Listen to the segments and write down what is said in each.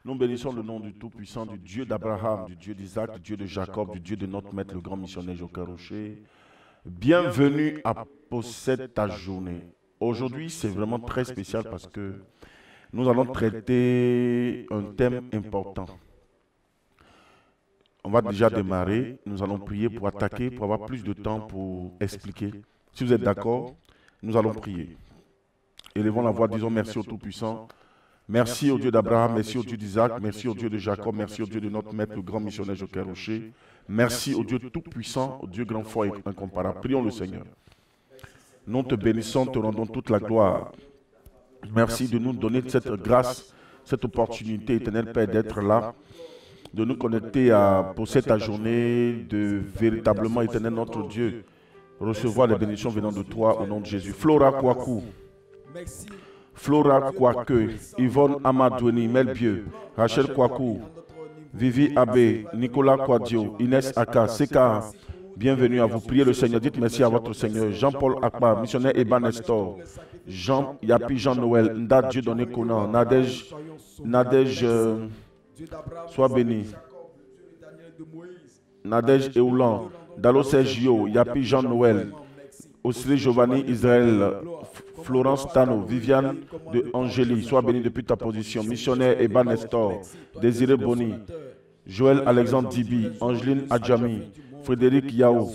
Nous bénissons le nom du Tout-Puissant, du Dieu d'Abraham, du Dieu d'Isaac, du Dieu de Jacob, du Dieu de notre Maître, le grand missionnaire Joker Rocher. Bienvenue à Possède ta journée. Aujourd'hui, c'est vraiment très spécial parce que nous allons traiter un thème important. On va déjà démarrer, nous allons prier pour attaquer, pour avoir plus de temps pour expliquer. Si vous êtes d'accord, nous allons prier. Élevons la voix, disons merci au Tout-Puissant. Merci au Dieu d'Abraham, merci au Dieu d'Isaac, merci au Dieu de Jacob, merci au Dieu de notre Maître, le grand missionnaire Joker Rocher. Merci au Dieu tout-puissant, au Dieu grand fort et incomparable. Prions le Seigneur. Nous te bénissons, te rendons toute la gloire. Merci de nous donner cette grâce, cette opportunité, éternel Père, d'être là, de nous connecter pour cette journée, de véritablement, éternel notre Dieu, recevoir les bénédictions venant de toi au nom de Jésus. Flora Kwaku. Merci. Flora Kwaku, Yvonne Amadoueni, Melbieu, Rachel Kwaku, Vivi Abbé, Nicolas Kwadio, Inès Aka, Seka, bienvenue à vous. Priez le Seigneur, dites merci à votre Seigneur. Jean-Paul Akbar, missionnaire Eban Nestor, Yapi Jean-Noël, Ndad Dieu donné Conan, Nadège, sois béni. Nadège Eoulan, Dalo Sergio, Yapi Jean-Noël, Osri Giovanni Israël, Florence Tano, Viviane de Angélie, sois bénie depuis ta position. Missionnaire Eban Nestor, Désiré Boni, Joël Alexandre Dibi, Angeline Adjami, Frédéric Yao.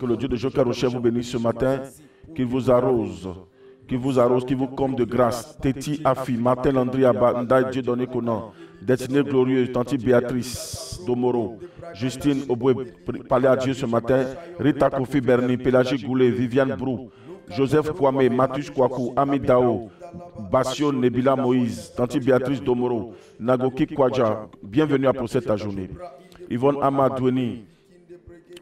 Que le Dieu de Joker Rocher vous bénisse ce matin, qu'il vous arrose, qu'il vous comble de grâce. Téti Afi, Martin Landry Abba, Ndaï Dieu donné Conan, Destinée glorieuse, Tanti Béatrice Domoro, Justine Oboué, parlez à Dieu ce matin, Rita Kofi Berni, Pélagie Goulet, Viviane Brou, Joseph Kwame, Matus Kwaku, Ami Dao, Basio Nebila Moïse, Tanti Béatrice Domoro, Nagoki Kwadja, bienvenue à Possède ta journée. Yvonne Amadoueni,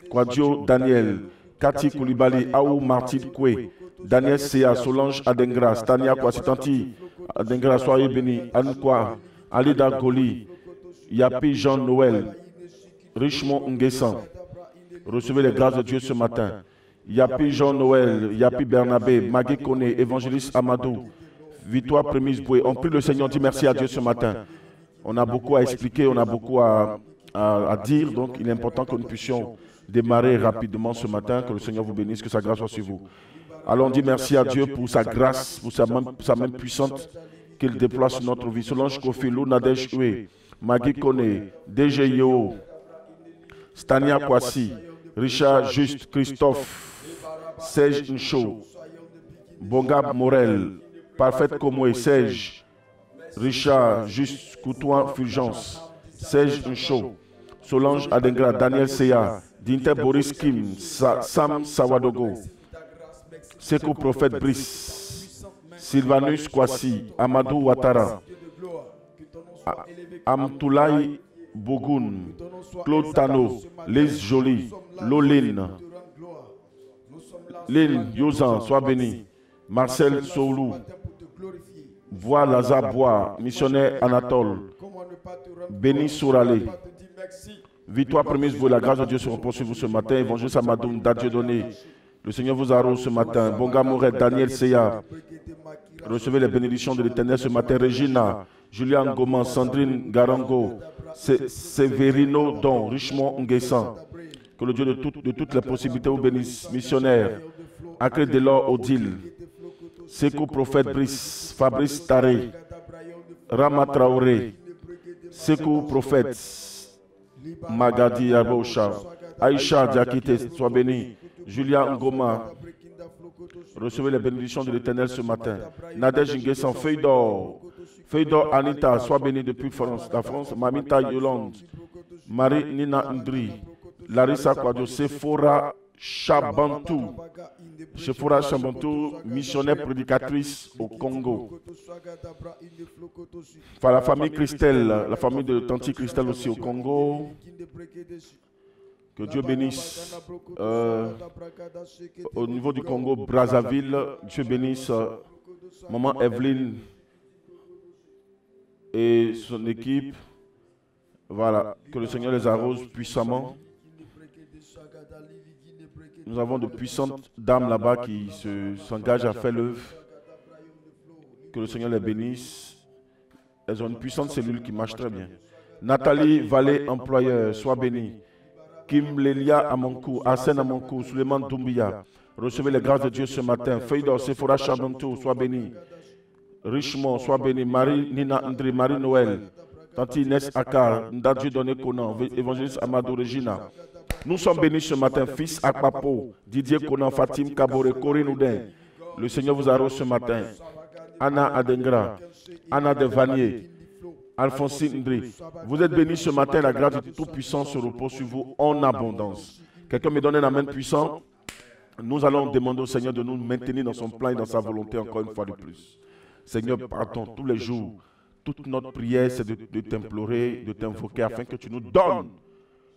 Kwadjo Daniel, Cathy Koulibaly, Aou Martine Koué, Daniel Sea, Solange Adengra, Stania Kwasi, Tanti Adengra, soyez bénis, Anne Kwa, Alida Goli, Yapi Jean-Noël, Richemont Nguessan. Recevez les grâces de Dieu ce matin. Yapi Jean-Noël, Yapi Bernabé, Magui Kone, Évangéliste Amadou, Victoire Prémise Boué. On prie le Seigneur, on dit merci à Dieu ce matin. On a beaucoup à expliquer, on a beaucoup à dire, donc il est important que nous puissions démarrer rapidement ce matin, que le Seigneur vous bénisse, que sa grâce soit sur vous. Alors on dit merci à Dieu pour sa grâce, pour sa main puissante qu'il déploie sur notre vie. Solange Kofi, Lou Nadège Oué, Magui Kone, DGIO, Stania Kwasi, Richard Juste, Christophe, Serge Ncho, Bongab Morel, Parfaite Komwe, Serge, Richard Juste, Coutouin Fulgence, Serge Ncho, Solange Adengra, Daniel Seya, Dinte Boris Kim, Sam Sawadogo, Seko Prophète Brice, Sylvanus Kwasi, Amadou Ouattara, Amtoulaye Bogoun, Claude Tano, Lise Jolie, Loline, Lynn Yozan, sois béni, Marcel Soulou, Voix Lazare Bois, missionnaire Anatole, Béni Souralé, Victoire Prémise, vous, la grâce de Dieu se repose sur vous ce matin, Évangéliste Amadoum, Dieu donné. Le Seigneur vous arrose ce matin. Bonga Moret, Daniel Seya. Recevez les bénédictions de l'Éternel ce matin. Regina, Julien Goman, Sandrine Garango, Severino Don, Richemont Nguessan. Que le Dieu de toutes les possibilités vous bénisse. Missionnaire, Acré Delors Odile, Seko Prophète Brice, Fabrice Taré, Rama Traoré, Seko Prophète, Magadi Abosha, Aïcha Diakite, sois béni. Julia Ngoma, recevez les bénédictions de l'Éternel ce matin. Nadège Nguessan, Feuille d'or Anita, sois bénie depuis la France. Mamita Yolande, Marie Nina Ndri, Larissa Kwadio, Sephora Chabantou, missionnaire prédicatrice au Congo. Enfin, la famille Christelle, la famille de Tanti Christelle aussi au Congo. Que Dieu bénisse au niveau du Congo, Brazzaville. Dieu bénisse Maman Evelyne et son équipe. Voilà, que le Seigneur les arrose puissamment. Nous avons de puissantes dames là-bas qui s'engagent à faire l'œuvre. Que le Seigneur les bénisse. Elles ont une puissante cellule qui marche très bien. Nathalie Vallée, employeur, sois bénie. Kim Lelia Amonkou, Arsène Amonkou, Suleiman Doumbia. Recevez les grâces de Dieu ce matin. Feuille d'or, Sephora Chabonto, sois bénie. Richemont, sois bénie. Marie Nina André, Marie Noël. Tante Inès Akar, Ndadju Doné Conan, évangéliste Amadou Regina. Nous sommes bénis ce matin, fils Akpapo, Didier Conan, Fatim Kabore, Corinne Oudin. Le Seigneur vous arrose ce matin. Anna Adengra, Anna Devanier, Alphonsine Ndri. Vous êtes bénis ce matin, la grâce du Tout-Puissant se repose sur vous en abondance. Quelqu'un me donne un amen puissant. Nous allons demander au Seigneur de nous maintenir dans son plan et dans sa volonté encore une fois de plus. Seigneur, pardon, tous les jours, toute notre prière, c'est de t'implorer, de t'invoquer afin que tu nous donnes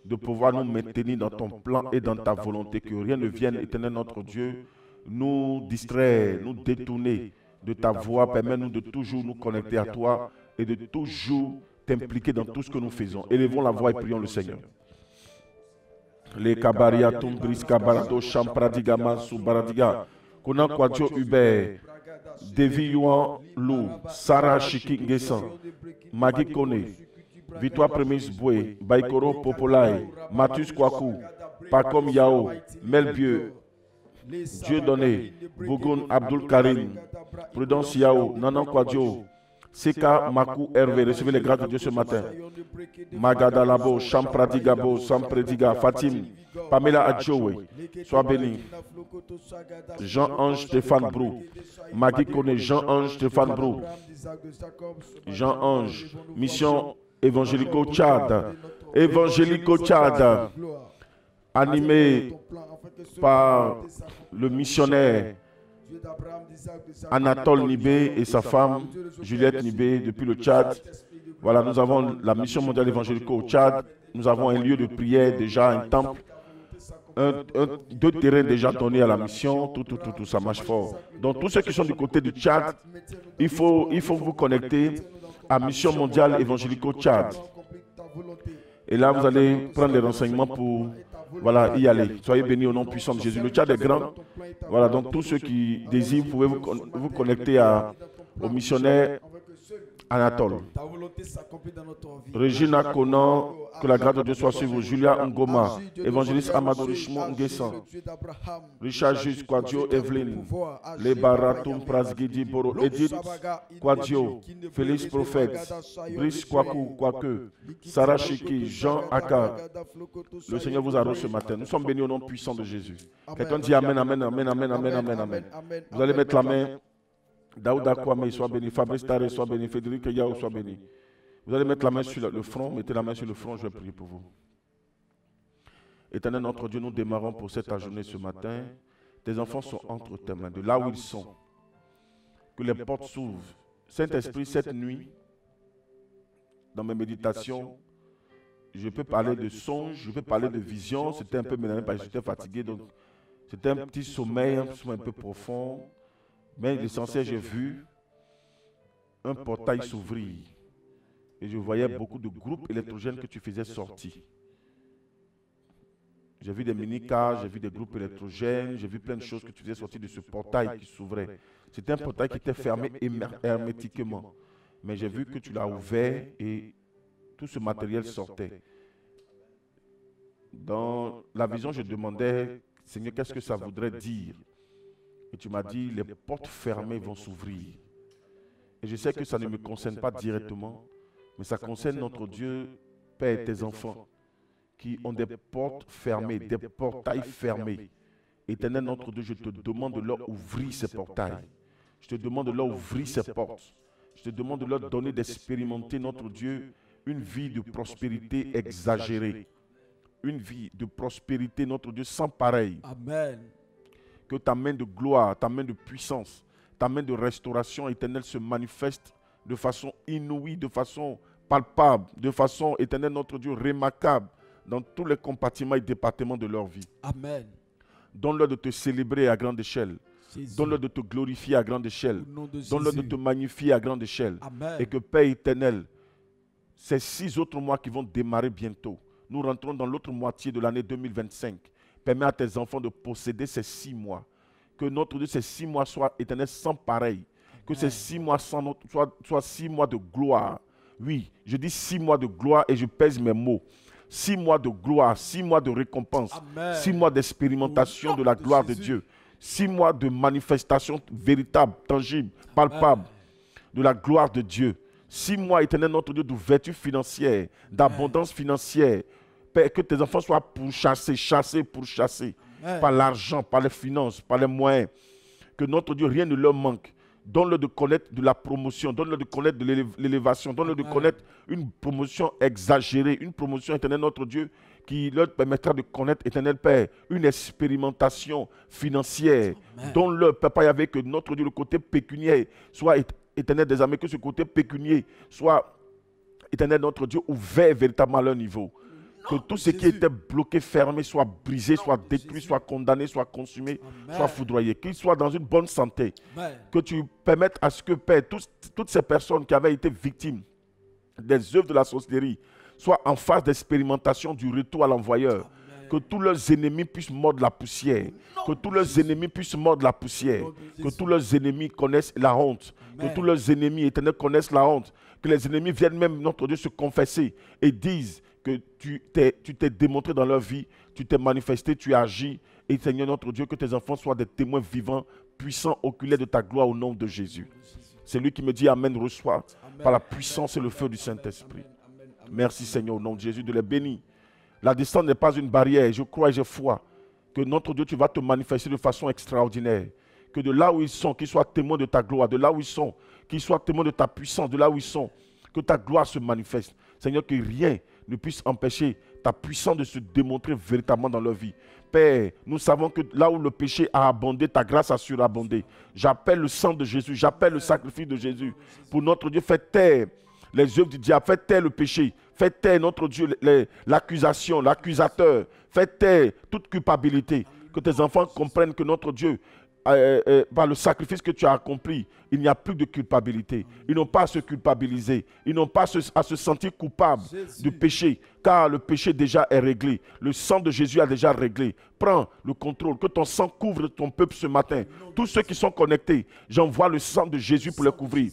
de pouvoir nous maintenir dans ton plan et dans ta volonté, que rien ne vienne, éternel notre Dieu, nous distraire, nous détourner de ta voix. Permets-nous de toujours nous connecter à toi et de toujours t'impliquer dans tout ce que nous faisons. Élevons la voix et prions le Seigneur. Les kabaria tumbris kabarado champradigama subaradiga Kona Kwadjo Hubert Devi Yuan Lou Sarah Chiki Ngesan Magui Kone Victoire Premise Boué Baikoro Popolai Mathus Kwaku Pakom Yao Melbieu Dieu Donné Bougoun Abdul Karim Prudence Yao Nanan Kwadjo Seka Makou Hervé, recevez les grâces de Dieu ce matin. Magada Labo, Champradi Gabo, Samprediga, Fatim, Pamela Adjowe, sois béni. Jean-Ange Stéphane Brou, Magui Kone, Jean-Ange Stéphane Brou, Jean-Ange, Mission Évangélico Tchad, Évangélico Tchad, animé par le missionnaire Anatole Nibé et sa femme Juliette Nibé depuis le Tchad. Voilà, nous avons la mission mondiale évangélique au Tchad. Nous avons un lieu de prière déjà, un temple, deux terrains déjà donnés à la mission. Tout, ça marche fort. Donc tous ceux qui sont du côté du Tchad, il faut vous connecter à Mission mondiale évangélique au Tchad. Et là, vous allez prendre les renseignements pour y aller. Soyez bénis au nom puissant de Jésus. Le Tchad est grand. Voilà, donc tous ceux qui désirent, vous pouvez vous connecter au missionnaire Anatole. Regina Conan, que la grâce de Dieu soit sur vous. Julia Ngoma, évangéliste Amadou Richemont Nguessan. Richard Jus, Kwadjo Evelyn. Lebaratum Prasgidi Boro, Edith Kwadjo, Félix Prophète, Brice Kwaku Kwake, Sarah Chiki, Jean Akar. Le Seigneur vous arrose ce matin. Nous sommes bénis au nom puissant de Jésus. Quelqu'un dit Amen, Amen, Amen, Amen, Amen, Amen, Amen. Vous allez mettre la main. Daouda Kwame, soit béni. Fabrice Taré, soit béni. Frédéric Yao, soit béni. Vous allez mettre la main sur le front. Mettez la main sur le front, je vais prier pour vous. Éternel notre Dieu, nous démarrons pour cette journée ce matin. Tes enfants sont entre tes mains, de là où ils sont. Que les portes s'ouvrent. Saint-Esprit, cette nuit, dans mes méditations, je peux parler de songes, je peux parler de visions. C'était un peu mélangé parce que j'étais fatigué. Donc c'était un petit sommeil, un sommeil un peu profond. Mais l'essentiel, j'ai vu un portail s'ouvrir. Et je voyais beaucoup de groupes électrogènes que tu faisais sortir. J'ai vu des mini-cars, j'ai vu des groupes électrogènes, j'ai vu plein de choses que tu faisais sortir de ce portail qui s'ouvrait. C'était un portail qui était fermé hermétiquement. Mais j'ai vu que tu l'as ouvert et tout ce matériel sortait. Dans la vision, je demandais, Seigneur, qu'est-ce que ça voudrait dire? Et tu m'as dit, les portes fermées vont s'ouvrir. Et je sais que ça ne me concerne pas directement, mais ça concerne notre Dieu, Père et tes enfants, qui ont des portes fermées, des portails fermés. Éternel notre Dieu, je te demande de leur ouvrir ces portails. Je te demande de leur ouvrir ces portes. Je te demande de leur donner d'expérimenter, notre Dieu, une vie de prospérité exagérée. Une vie de prospérité, notre Dieu, sans pareil. Amen. Que ta main de gloire, ta main de puissance, ta main de restauration éternelle se manifeste de façon inouïe, de façon palpable, de façon éternelle, notre Dieu, remarquable dans tous les compartiments et départements de leur vie. Amen. Donne-leur de te célébrer à grande échelle. Donne-leur de te glorifier à grande échelle. Donne-leur de te magnifier à grande échelle. Amen. Et que Père éternel, ces 6 autres mois qui vont démarrer bientôt, nous rentrons dans l'autre moitié de l'année 2025. Permets à tes enfants de posséder ces 6 mois. Que notre Dieu, ces 6 mois soient éternels sans pareil. Que ces 6 mois soient 6 mois de gloire. Oui, je dis 6 mois de gloire et je pèse mes mots. 6 mois de gloire, 6 mois de récompense, 6 mois d'expérimentation de la gloire de Dieu. 6 mois de manifestation véritable, tangible, palpable de la gloire de Dieu. 6 mois, éternel notre Dieu, d'ouverture financière, d'abondance financière. Père, que tes enfants soient pourchassés, pourchassés par l'argent, par les finances, par les moyens. Que notre Dieu, rien ne leur manque. Donne-leur de connaître de la promotion, donne-leur de connaître de l'élévation, donne-leur de connaître une promotion exagérée, une promotion, éternel notre Dieu, qui leur permettra de connaître, éternel Père, une expérimentation financière. Donne-leur, Papa Yahvé, que notre Dieu, le côté pécuniaire, soit éternel des armées, que ce côté pécunier soit, éternel notre Dieu, ouvert véritablement à leur niveau. Que tout ce qui était bloqué, fermé, soit brisé, soit détruit, soit condamné, soit consumé, soit foudroyé. Qu'ils soient dans une bonne santé. Que tu permettes à ce que, Père, toutes ces personnes qui avaient été victimes des œuvres de la sorcellerie soient en phase d'expérimentation du retour à l'envoyeur. Que tous leurs ennemis puissent mordre la poussière. Que tous leurs ennemis puissent mordre la poussière. Que tous leurs ennemis connaissent la honte. Que tous leurs ennemis éternels connaissent la honte. Que les ennemis viennent même, notre Dieu, se confesser et disent que tu t'es démontré dans leur vie, tu t'es manifesté, tu as agi. Et Seigneur notre Dieu, que tes enfants soient des témoins vivants, puissants, oculaires de ta gloire au nom de Jésus. C'est lui qui me dit Amen, reçois par la puissance et le feu du Saint-Esprit. Merci Seigneur au nom de Jésus de les bénir. La distance n'est pas une barrière, je crois et je foi que notre Dieu, tu vas te manifester de façon extraordinaire. Que de là où ils sont, qu'ils soient témoins de ta gloire, de là où ils sont, qu'ils soient témoins de ta puissance, de là où ils sont, que ta gloire se manifeste. Seigneur, que rien ne puisse empêcher ta puissance de se démontrer véritablement dans leur vie. Père, nous savons que là où le péché a abondé, ta grâce a surabondé. J'appelle le sang de Jésus, j'appelle le sacrifice de Jésus. Pour notre Dieu, fais taire les œuvres du diable, fais taire le péché, fais taire notre Dieu l'accusation, l'accusateur, fais taire toute culpabilité. Que tes enfants comprennent que notre Dieu, par le sacrifice que tu as accompli, il n'y a plus de culpabilité. Ils n'ont pas à se culpabiliser. Ils n'ont pas à se sentir coupables du péché, car le péché déjà est réglé. Le sang de Jésus a déjà réglé. Prends le contrôle. Que ton sang couvre ton peuple ce matin. Tous ceux qui sont connectés, j'envoie le sang de Jésus pour les couvrir.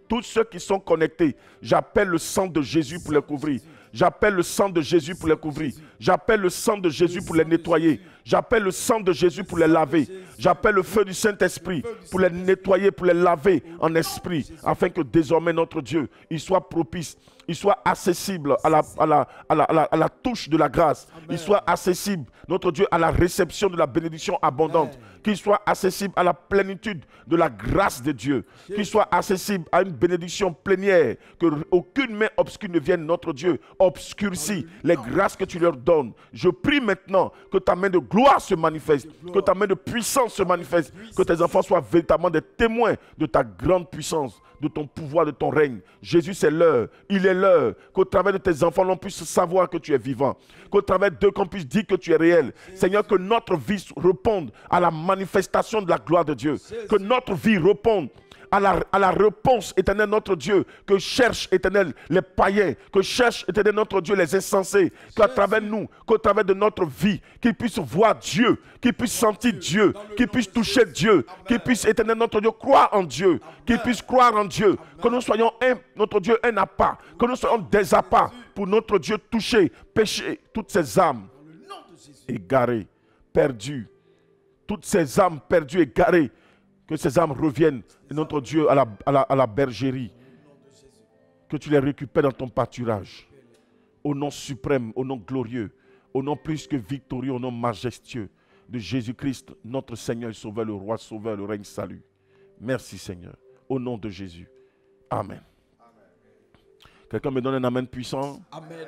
Tous ceux qui sont connectés, j'appelle le sang de Jésus pour les couvrir. J'appelle le sang de Jésus pour les couvrir. J'appelle le sang de Jésus pour les nettoyer. J'appelle le sang de Jésus pour les laver. J'appelle le feu du Saint-Esprit pour les nettoyer, pour les laver en esprit, afin que désormais notre Dieu, il soit propice, il soit accessible à la touche de la grâce. Il soit accessible, notre Dieu, à la réception de la bénédiction abondante. Qu'il soit accessible à la plénitude de la grâce de Dieu. Qu'il soit accessible à une bénédiction plénière. Que aucune main obscure ne vienne, notre Dieu, obscurcit les grâces que tu leur donnes. Je prie maintenant que ta main de gloire se manifeste, que ta main de puissance se manifeste, que tes enfants soient véritablement des témoins de ta grande puissance, de ton pouvoir, de ton règne. Jésus, c'est l'heure, il est l'heure, qu'au travers de tes enfants, l'on puisse savoir que tu es vivant, qu'au travers d'eux, qu'on puisse dire que tu es réel. Seigneur, que notre vie réponde à la manifestation de la gloire de Dieu, que notre vie réponde à la réponse, éternel notre Dieu, que cherchent, éternel, les païens, que cherchent, éternel notre Dieu, les insensés, qu'à travers nous, qu'au travers de notre vie, qu'ils puissent voir Dieu, qu'ils puissent sentir Dieu, qu'ils puissent toucher Dieu, qu'ils puissent, éternel notre Dieu, croire en Dieu, qu'ils puissent croire en Dieu, que nous soyons notre Dieu, un appât, que nous soyons des appâts pour notre Dieu toucher, pécher toutes ces âmes égarées, perdues, toutes ces âmes perdues, égarées, que ces âmes reviennent, notre Dieu, à la bergerie. Que tu les récupères dans ton pâturage. Au nom suprême, au nom glorieux, au nom plus que victorieux, au nom majestueux de Jésus-Christ, notre Seigneur et Sauveur, le Roi Sauveur, le règne salut. Merci Seigneur. Au nom de Jésus. Amen. Quelqu'un me donne un amen puissant. Amen.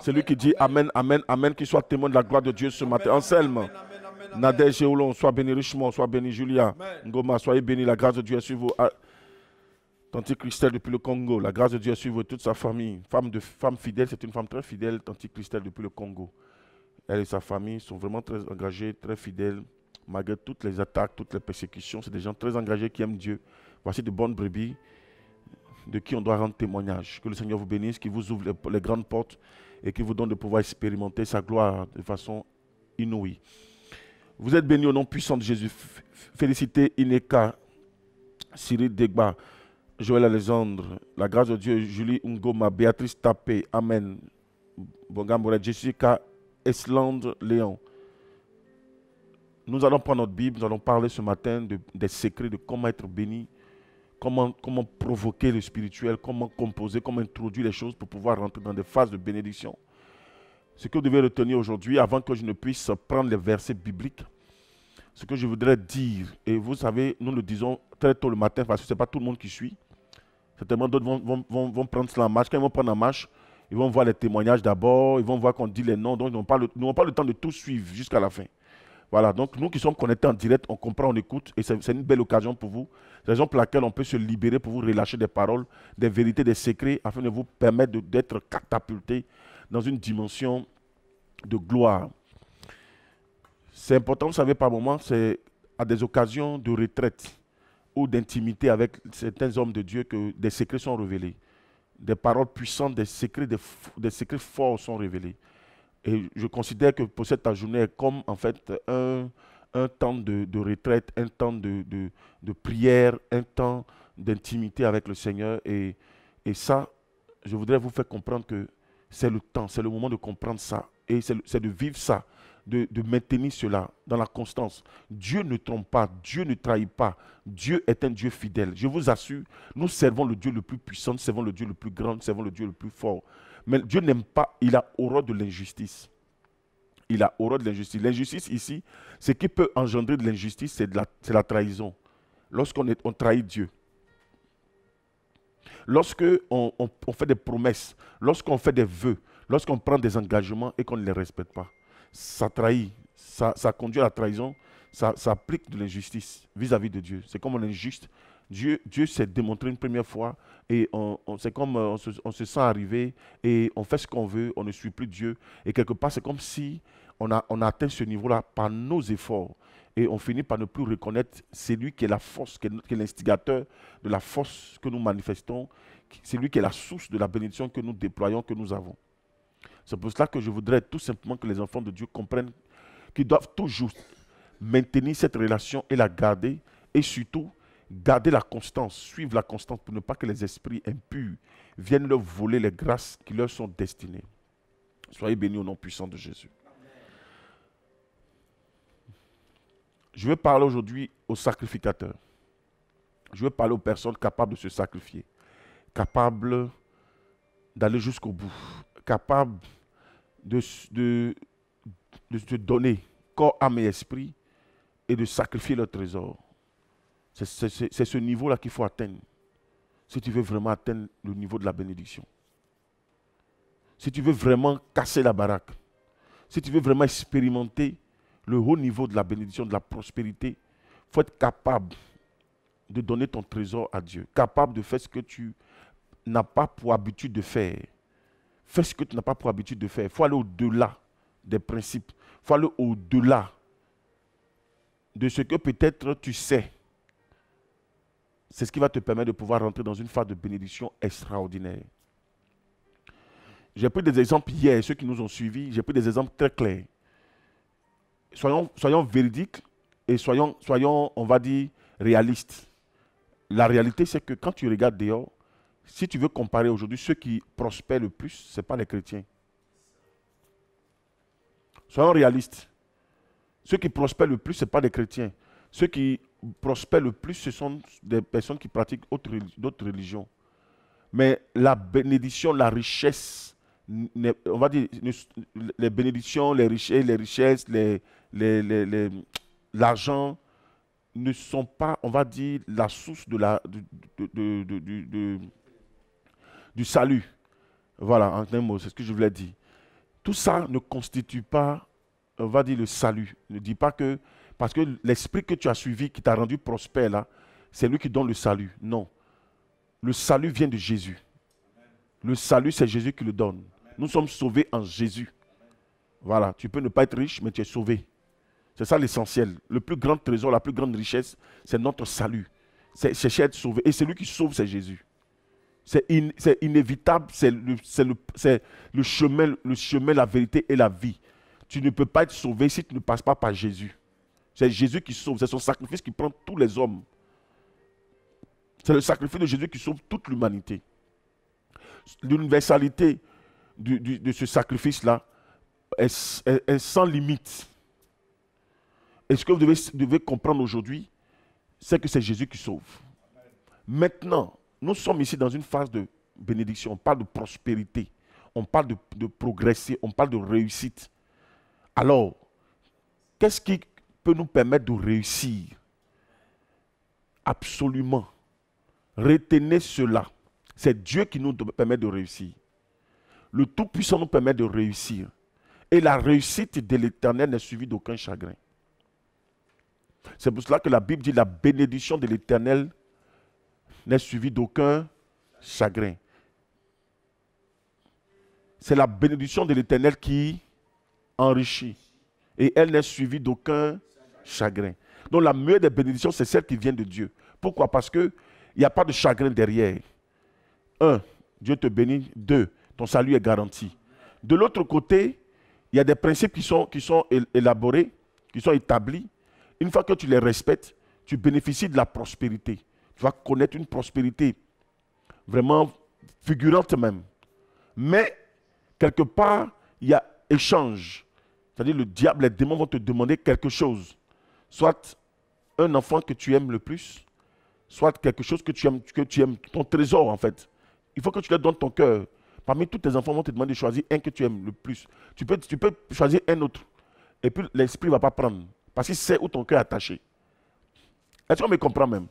C'est lui qui dit amen, amen, amen, qu'il soit témoin de la gloire de Dieu ce matin. Anselme. Nadège et Olon, sois béni richement, sois béni Julia, Ngoma, soyez bénis, la grâce de Dieu est sur vous. Tante Christelle depuis le Congo, la grâce de Dieu est sur vous et toute sa famille. Femme fidèle, c'est une femme très fidèle, Tante Christelle depuis le Congo. Elle et sa famille sont vraiment très engagés, très fidèles, malgré toutes les attaques, toutes les persécutions. C'est des gens très engagés qui aiment Dieu. Voici de bonnes brebis. de qui on doit rendre témoignage. Que le Seigneur vous bénisse, qu'il vous ouvre les grandes portes et qu'il vous donne de pouvoir expérimenter sa gloire de façon inouïe. Vous êtes bénis au nom puissant de Jésus. Félicitez Ineka, Cyril Degba, Joël Alexandre, la grâce de Dieu, Julie Ngoma, Béatrice Tapé, Amen, Bongamboura, Jessica Eslandre Léon. Nous allons prendre notre Bible, nous allons parler ce matin des secrets de comment être béni, comment provoquer le spirituel, comment composer, comment introduire les choses pour pouvoir rentrer dans des phases de bénédiction. Ce que vous devez retenir aujourd'hui, avant que je ne puisse prendre les versets bibliques, ce que je voudrais dire, et vous savez, nous le disons très tôt le matin parce que ce n'est pas tout le monde qui suit. Certainement d'autres vont prendre cela en marche. Quand ils vont prendre en marche, ils vont voir les témoignages d'abord, ils vont voir qu'on dit les noms, donc ils n'ont pas le temps de tout suivre jusqu'à la fin. Voilà, donc nous qui sommes connectés en direct, on comprend, on écoute, et c'est une belle occasion pour vous. C'est la raison pour laquelle on peut se libérer pour vous relâcher des paroles, des vérités, des secrets, afin de vous permettre d'être catapulté dans une dimension de gloire. C'est important, vous savez, par moments, c'est à des occasions de retraite ou d'intimité avec certains hommes de Dieu que des secrets sont révélés. Des paroles puissantes, des secrets forts sont révélés. Et je considère que pour cette journée est comme en fait un temps de retraite, un temps de prière, un temps d'intimité avec le Seigneur. Et ça, je voudrais vous faire comprendre que c'est le temps, c'est le moment de comprendre ça. Et c'est de vivre ça, de maintenir cela dans la constance. Dieu ne trompe pas, Dieu ne trahit pas. Dieu est un Dieu fidèle. Je vous assure, nous servons le Dieu le plus puissant, nous servons le Dieu le plus grand, nous servons le Dieu le plus fort. Mais Dieu n'aime pas, il a horreur de l'injustice. Il a horreur de l'injustice. L'injustice ici, ce qui peut engendrer de l'injustice, c'est la trahison. Lorsqu'on trahit Dieu. Lorsqu'on fait des promesses, lorsqu'on fait des vœux, lorsqu'on prend des engagements et qu'on ne les respecte pas, ça trahit, ça conduit à la trahison, ça applique de l'injustice vis-à-vis de Dieu. C'est comme on est injuste. Dieu s'est démontré une première fois et c'est comme on se sent arrivé et on fait ce qu'on veut, on ne suit plus Dieu. Et quelque part, c'est comme si on a atteint ce niveau-là par nos efforts. Et on finit par ne plus reconnaître celui qui est la force, qui est l'instigateur de la force que nous manifestons, c'est lui qui est la source de la bénédiction que nous déployons, que nous avons. C'est pour cela que je voudrais tout simplement que les enfants de Dieu comprennent qu'ils doivent toujours maintenir cette relation et la garder, et surtout garder la constance, suivre la constance pour ne pas que les esprits impurs viennent leur voler les grâces qui leur sont destinées. Soyez bénis au nom puissant de Jésus. Je vais parler aujourd'hui aux sacrificateurs. Je vais parler aux personnes capables de se sacrifier, capables d'aller jusqu'au bout, capables de se donner corps, âme et esprit et de sacrifier leur trésor. C'est ce niveau-là qu'il faut atteindre si tu veux vraiment atteindre le niveau de la bénédiction. Si tu veux vraiment casser la baraque, si tu veux vraiment expérimenter le haut niveau de la bénédiction, de la prospérité, il faut être capable de donner ton trésor à Dieu, capable de faire ce que tu n'as pas pour habitude de faire. Fais ce que tu n'as pas pour habitude de faire. Il faut aller au-delà des principes. Il faut aller au-delà de ce que peut-être tu sais. C'est ce qui va te permettre de pouvoir rentrer dans une phase de bénédiction extraordinaire. J'ai pris des exemples hier, ceux qui nous ont suivis, j'ai pris des exemples très clairs. Soyons véridiques et soyons, on va dire, réalistes. La réalité, c'est que quand tu regardes dehors, si tu veux comparer aujourd'hui, ceux qui prospèrent le plus, ce n'est pas les chrétiens. Soyons réalistes. Ceux qui prospèrent le plus, ce n'est pas les chrétiens. Ceux qui prospèrent le plus, ce sont des personnes qui pratiquent d'autres religions. Mais la bénédiction, la richesse, on va dire, les bénédictions, les richesses, l'argent ne sont pas, on va dire, la source du salut. Voilà, en un mot, c'est ce que je voulais dire. Tout ça ne constitue pas, on va dire, le salut. Ne dis pas que, parce que l'esprit que tu as suivi, qui t'a rendu prospère là, c'est lui qui donne le salut. Non. Le salut vient de Jésus. Le salut, c'est Jésus qui le donne. Nous sommes sauvés en Jésus. Voilà, tu peux ne pas être riche, mais tu es sauvé. C'est ça l'essentiel. Le plus grand trésor, la plus grande richesse, c'est notre salut. C'est chercher à être sauvé. Et celui qui sauve, c'est Jésus. C'est inévitable, c'est le chemin, la vérité et la vie. Tu ne peux pas être sauvé si tu ne passes pas par Jésus. C'est Jésus qui sauve, c'est son sacrifice qui prend tous les hommes. C'est le sacrifice de Jésus qui sauve toute l'humanité. L'universalité de ce sacrifice-là est sans limite. Et ce que vous devez comprendre aujourd'hui, c'est que c'est Jésus qui sauve. Maintenant, nous sommes ici dans une phase de bénédiction. On parle de prospérité, on parle de progresser, on parle de réussite. Alors, qu'est-ce qui peut nous permettre de réussir? Absolument. Retenez cela. C'est Dieu qui nous permet de réussir. Le Tout-Puissant nous permet de réussir. Et la réussite de l'Éternel n'est suivie d'aucun chagrin. C'est pour cela que la Bible dit la bénédiction de l'Éternel n'est suivie d'aucun chagrin. C'est la bénédiction de l'Éternel qui enrichit. Et elle n'est suivie d'aucun chagrin. Donc la meilleure des bénédictions, c'est celle qui vient de Dieu. Pourquoi? Parce qu'il n'y a pas de chagrin derrière. 1, Dieu te bénit. 2, ton salut est garanti. De l'autre côté, il y a des principes qui sont élaborés, qui sont établis. Une fois que tu les respectes, tu bénéficies de la prospérité. Tu vas connaître une prospérité vraiment figurante même. Mais, quelque part, il y a échange. C'est-à-dire le diable, les démons vont te demander quelque chose. Soit un enfant que tu aimes le plus, soit quelque chose que tu aimes, ton trésor en fait. Il faut que tu leur donnes ton cœur. Parmi tous tes enfants vont te demander de choisir un que tu aimes le plus. Tu peux choisir un autre. Et puis l'esprit ne va pas prendre. Parce qu'il sait où ton cœur est attaché. Est-ce qu'on me comprend même?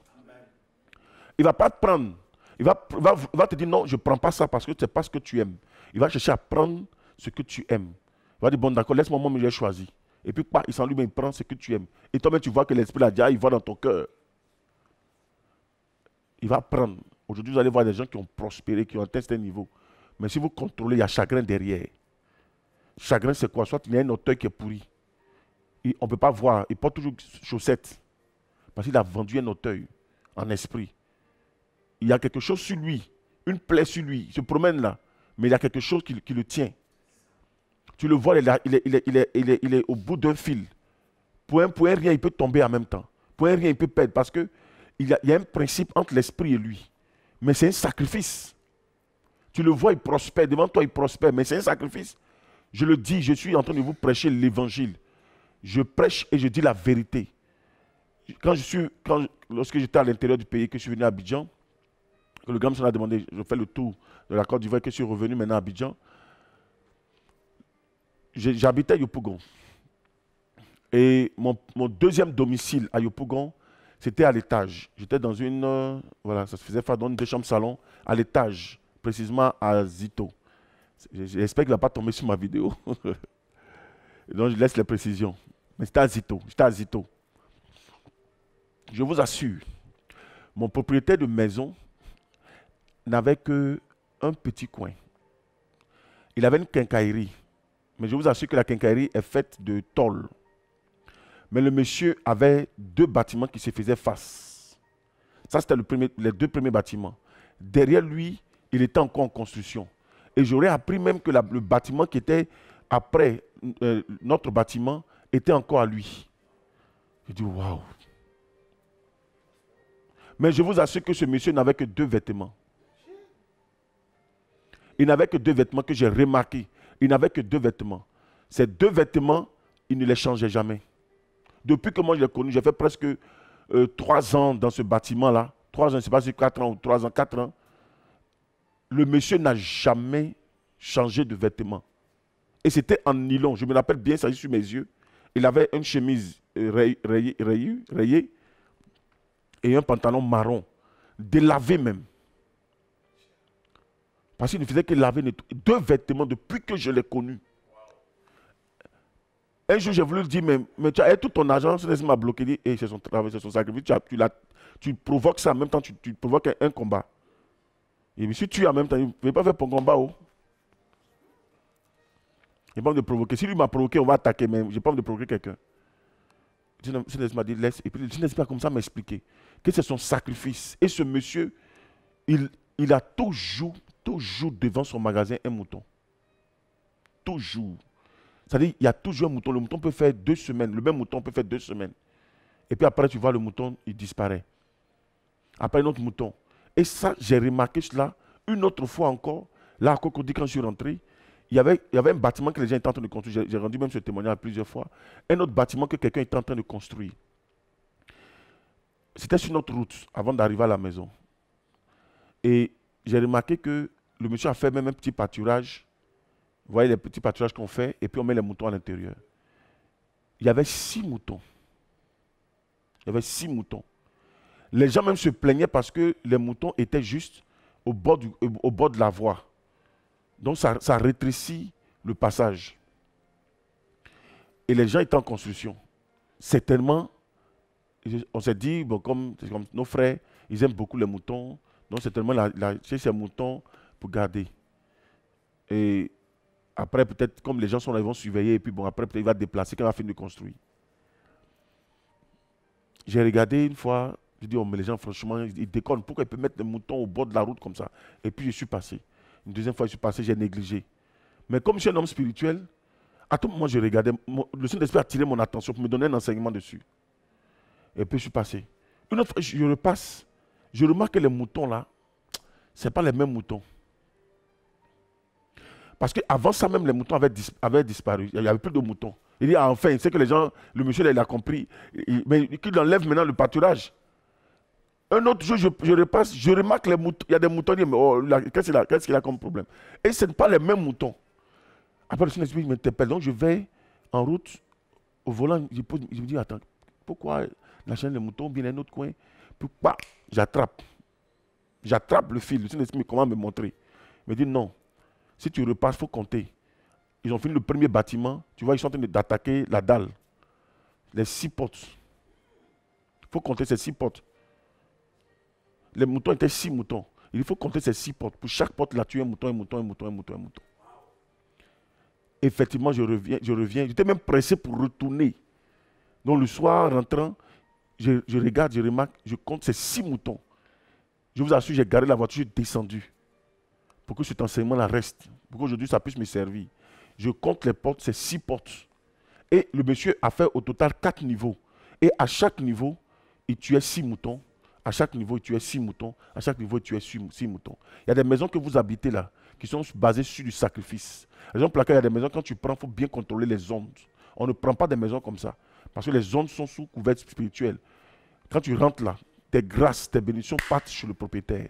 Il ne va pas te prendre. Il va te dire non, je ne prends pas ça parce que ce n'est pas ce que tu aimes. Il va chercher à prendre ce que tu aimes. Il va dire bon d'accord, laisse-moi moi, mais j'ai choisi. Et puis il s'en lui-même prend ce que tu aimes. Et toi-même tu vois que l'esprit là, il va dans ton cœur. Il va prendre. Aujourd'hui vous allez voir des gens qui ont prospéré, qui ont atteint un niveau. Mais si vous contrôlez, il y a chagrin derrière. Chagrin c'est quoi? Soit il y a un auteur qui est pourri. On ne peut pas voir. Il porte toujours chaussettes. Parce qu'il a vendu un auteuil en esprit. Il y a quelque chose sur lui. Une plaie sur lui. Il se promène là. Mais il y a quelque chose qui le tient. Tu le vois, il est au bout d'un fil. Pour un rien, il peut tomber en même temps. Pour un rien, il peut perdre. Parce qu'il y a un principe entre l'esprit et lui. Mais c'est un sacrifice. Tu le vois, il prospère. Devant toi, il prospère. Mais c'est un sacrifice. Je le dis, je suis en train de vous prêcher l'évangile. Je prêche et je dis la vérité. Lorsque j'étais à l'intérieur du pays, que je suis venu à Abidjan, que le grand monsieur m'a demandé, je fais le tour de la Côte d'Ivoire, que je suis revenu maintenant à Abidjan. J'habitais à Yopougon. Et mon deuxième domicile à Yopougon, c'était à l'étage. J'étais dans voilà, ça se faisait faire dans une 2 chambres salon, à l'étage, précisément à Zito. J'espère qu'il ne va pas tomber sur ma vidéo. Donc je laisse les précisions. Mais c'était à Zito. J'étais à Zito. Je vous assure, mon propriétaire de maison n'avait qu'un petit coin. Il avait une quincaillerie. Mais je vous assure que la quincaillerie est faite de tôle. Mais le monsieur avait 2 bâtiments qui se faisaient face. Ça, c'était les 2 premiers bâtiments. Derrière lui, il était encore en construction. Et j'aurais appris même que le bâtiment qui était après notre bâtiment était encore à lui. Je dis, waouh. Mais je vous assure que ce monsieur n'avait que 2 vêtements. Il n'avait que 2 vêtements que j'ai remarqué. Il n'avait que 2 vêtements. Ces 2 vêtements, il ne les changeait jamais. Depuis que moi je l'ai connu, j'ai fait presque 3 ans dans ce bâtiment-là. 3 ans, je ne sais pas si 4 ans ou 3 ans, 4 ans. Le monsieur n'a jamais changé de vêtements. Et c'était en nylon. Je me rappelle bien, ça sur mes yeux. Il avait une chemise rayée et un pantalon marron. Délavé même. Parce qu'il ne faisait que laver 2 vêtements depuis que je l'ai connu. Un jour, j'ai voulu lui dire, mais tu as tout ton argent, ce m'a bloqué. Il dit, c'est son travail, c'est son sacrifice. Tu provoques ça en même temps, tu provoques un combat. Et si tu es en même temps, il ne veut pas faire ton combat. Oh. Il n'a pas envie de provoquer. Si lui m'a provoqué, on va attaquer, mais je n'ai pas envie de provoquer quelqu'un. Le m'a dit, laisse. Et puis le Dieu pas comme ça m'expliquer que c'est son sacrifice. Et ce monsieur, il il a toujours devant son magasin un mouton. Toujours. C'est-à-dire, il y a toujours un mouton. Le mouton peut faire 2 semaines. Le même mouton peut faire 2 semaines. Et puis après, tu vois le mouton, il disparaît. Après, un autre mouton. Et ça, j'ai remarqué cela une autre fois encore. Là, à Cocody, quand je suis rentré, il y avait un bâtiment que les gens étaient en train de construire. J'ai rendu même ce témoignage plusieurs fois. Un autre bâtiment que quelqu'un était en train de construire. C'était sur notre route, avant d'arriver à la maison. Et j'ai remarqué que le monsieur a fait même un petit pâturage. Vous voyez les petits pâturages qu'on fait, et puis on met les moutons à l'intérieur. Il y avait 6 moutons. Il y avait 6 moutons. Les gens même se plaignaient parce que les moutons étaient juste au bord de la voie. Donc ça rétrécit le passage. Et les gens étaient en construction. Certainement, on s'est dit, bon, comme nos frères, ils aiment beaucoup les moutons. Donc certainement, c'est ces moutons pour garder. Et après, peut-être, comme les gens sont là, ils vont surveiller. Et puis, bon, après, peut-être, il va déplacer quand il va finir de construire. J'ai regardé une fois, je dis, oh, mais les gens, franchement, ils déconnent. Pourquoi ils peuvent mettre des moutons au bord de la route comme ça? Et puis, je suis passé. Une deuxième fois, je suis passé, j'ai négligé. Mais comme je suis un homme spirituel, à tout moment, je regardais. Le Saint-Esprit a attiré mon attention pour me donner un enseignement dessus. Et puis, je suis passé. Une autre fois, je repasse. Je remarque que les moutons, là, ce n'est pas les mêmes moutons. Parce qu'avant ça, même les moutons avaient disparu. Il n'y avait plus de moutons. Il dit, ah, enfin, c'est que les gens, le monsieur, là, il a compris. Mais qu'il enlève maintenant le pâturage. Un autre jour, je repasse, je remarque les moutons. Il y a des moutons, mais oh, qu'est-ce qu'il a comme problème? Et ce n'est pas les mêmes moutons. Après, le Saint-Esprit m'interpelle. Donc, je vais en route, au volant, je me dis, attends, pourquoi la chaîne des moutons vient dans un autre coin? Pourquoi? J'attrape le fil. Le Saint-Esprit commence à me montrer. Il me dit, non. Si tu repasses, il faut compter. Ils ont fini le premier bâtiment. Tu vois, ils sont en train d'attaquer la dalle. Les 6 potes. Il faut compter ces 6 potes. Les moutons étaient 6 moutons. Il faut compter ces 6 potes. Pour chaque pote, il a tué un mouton, un mouton, un mouton, un mouton, un mouton. Effectivement, je reviens. J'étais même pressé pour retourner. Donc le soir, rentrant, je regarde, je remarque, je compte ces 6 moutons. Je vous assure, j'ai garé la voiture, j'ai descendu. Pour que cet enseignement-là reste. Pour qu'aujourd'hui, ça puisse me servir. Je compte les portes, c'est 6 portes. Et le monsieur a fait au total 4 niveaux. Et à chaque niveau, il tuait 6 moutons. À chaque niveau, il tuait 6 moutons. À chaque niveau, il tuait 6 moutons. Il y a des maisons que vous habitez là, qui sont basées sur du sacrifice. La raison pour laquelle il y a des maisons, quand tu prends, il faut bien contrôler les ondes. On ne prend pas des maisons comme ça. Parce que les ondes sont sous couverture spirituelle. Quand tu rentres là, tes grâces, tes bénédictions partent sur le propriétaire.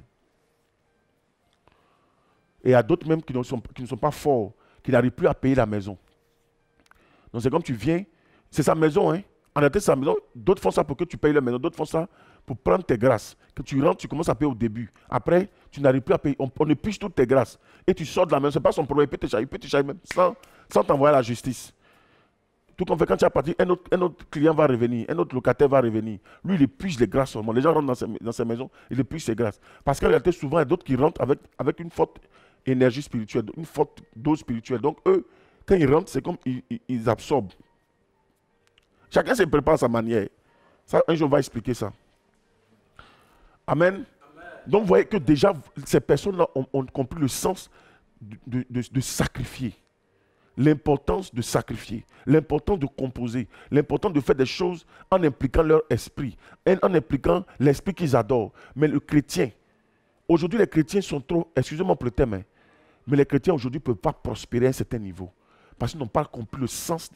Et il y a d'autres même qui ne sont pas forts, qui n'arrivent plus à payer la maison. Donc c'est comme tu viens, c'est sa maison, hein. En réalité, c'est sa maison. D'autres font ça pour que tu payes la maison, d'autres font ça pour prendre tes grâces. Quand tu rentres, tu commences à payer au début. Après, tu n'arrives plus à payer. On épuise toutes tes grâces. Et tu sors de la maison, ce n'est pas son problème. Il peut te charger même sans t'envoyer à la justice. Tout comme fait quand tu as parti, un autre client va revenir, un autre locataire va revenir. Lui, il épuise les grâces seulement. Les gens rentrent dans ses maisons, il épuise ses grâces. Parce qu'en réalité, souvent, il y a d'autres qui rentrent avec une forte énergie spirituelle, une forte dose spirituelle. Donc eux, quand ils rentrent, c'est comme ils absorbent. Chacun se prépare à sa manière. Ça, un jour, on va expliquer ça. Amen. Amen. Donc vous voyez que déjà, ces personnes-là ont compris le sens de sacrifier. L'importance de sacrifier, l'importance de composer, l'importance de faire des choses en impliquant leur esprit, en impliquant l'esprit qu'ils adorent. Mais le chrétien, aujourd'hui les chrétiens sont trop, excusez-moi pour le thème, hein, mais les chrétiens aujourd'hui ne peuvent pas prospérer à un certain niveau. Parce qu'ils n'ont pas compris le sens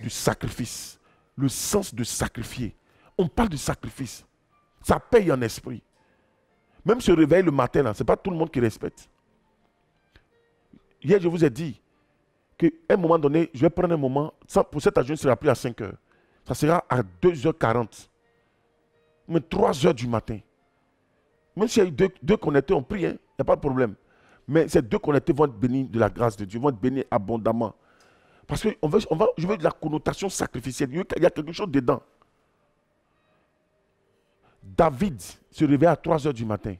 du sacrifice, le sens de sacrifier. On parle de sacrifice, ça paye en esprit. Même se réveiller le matin, ce n'est pas tout le monde qui respecte. Hier, je vous ai dit, qu'à un moment donné, je vais prendre un moment, pour cet adjoint, ce ne sera plus à 5 heures. Ça sera à 2h40. Mais 3h du matin. Même s'il y a eu deux connectés, on prie, il n'y a pas de problème. Mais ces 2 connectés vont être bénis de la grâce de Dieu, vont être bénis abondamment. Parce que je veux de la connotation sacrificielle. Il y a quelque chose dedans. David se réveillait à 3h du matin.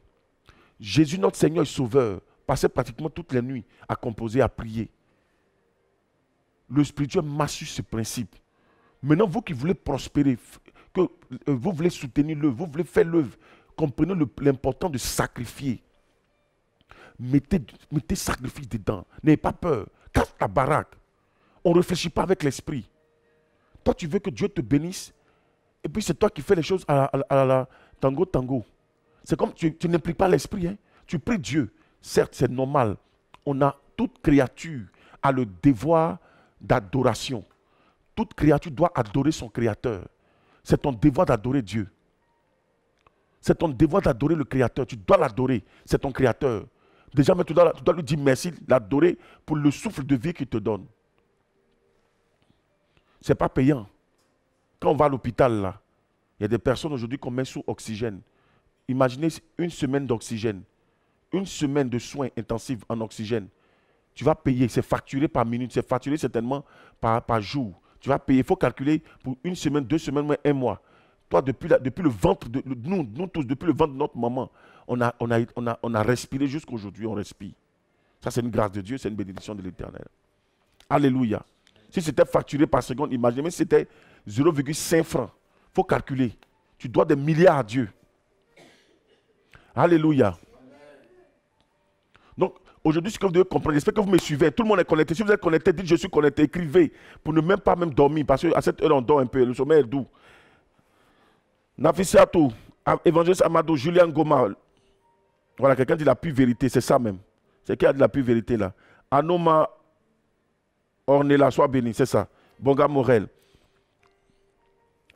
Jésus, notre Seigneur et Sauveur, passait pratiquement toutes les nuits à composer, à prier. Le spirituel massue ce principe. Maintenant, vous qui voulez prospérer, que vous voulez soutenir l'œuvre, vous voulez faire l'œuvre, comprenez l'importance de sacrifier. mettez sacrifice dedans. N'ayez pas peur. Casse ta baraque. On ne réfléchit pas avec l'esprit. Toi, tu veux que Dieu te bénisse. Et puis, c'est toi qui fais les choses à la tango. C'est comme tu n'impliques pas l'esprit. Hein. Tu pries Dieu. Certes, c'est normal. Toute créature a le devoir d'adoration. Toute créature doit adorer son Créateur. C'est ton devoir d'adorer Dieu. C'est ton devoir d'adorer le Créateur. Tu dois l'adorer. C'est ton Créateur. Déjà, mais tu dois lui dire merci, l'adorer pour le souffle de vie qu'il te donne. Ce n'est pas payant. Quand on va à l'hôpital, là, il y a des personnes aujourd'hui qu'on met sous oxygène. Imaginez une semaine d'oxygène. Une semaine de soins intensifs en oxygène. Tu vas payer, c'est facturé par minute, c'est facturé certainement par jour. Tu vas payer, il faut calculer pour une semaine, 2 semaines, moins 1 mois. Toi, depuis le ventre, nous tous, depuis le ventre de notre maman, on a respiré jusqu'aujourd'hui, on respire. Ça, c'est une grâce de Dieu, c'est une bénédiction de l'Éternel. Alléluia. Si c'était facturé par seconde, imaginez, si c'était 0,5 francs, il faut calculer. Tu dois des milliards à Dieu. Alléluia. Donc, aujourd'hui, ce que vous devez comprendre, j'espère que vous me suivez. Tout le monde est connecté. Si vous êtes connecté, dites je suis connecté. Écrivez pour ne même pas dormir. Parce qu'à cette heure, on dort un peu. Le sommeil est doux. Nafisiatou, évangéliste Amadou, Julien Goma. Voilà, quelqu'un dit la pure vérité. C'est ça même. C'est qui a dit la pure vérité là? Anoma Ornella, sois béni. C'est ça. Bonga Morel.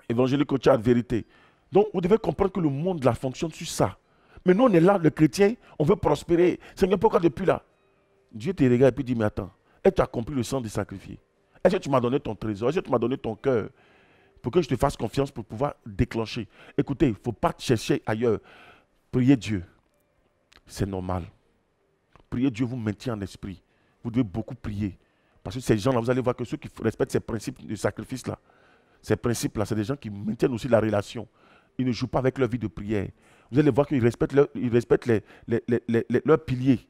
Évangélique au Tchad, vérité. Donc, vous devez comprendre que le monde là fonctionne sur ça. Mais nous, on est là, le chrétien, on veut prospérer. Seigneur, pourquoi depuis là? Dieu te regarde et puis dit, mais attends, est-ce que tu as compris le sens de sacrifier? Est-ce que tu m'as donné ton trésor? Est-ce que tu m'as donné ton cœur pour que je te fasse confiance pour pouvoir déclencher? Écoutez, il ne faut pas chercher ailleurs. Priez Dieu. C'est normal. Priez Dieu vous maintient en esprit. Vous devez beaucoup prier. Parce que ces gens-là, vous allez voir que ceux qui respectent ces principes de sacrifice-là, ces principes-là, c'est des gens qui maintiennent aussi la relation. Ils ne jouent pas avec leur vie de prière. Vous allez voir qu'ils respectent leurs piliers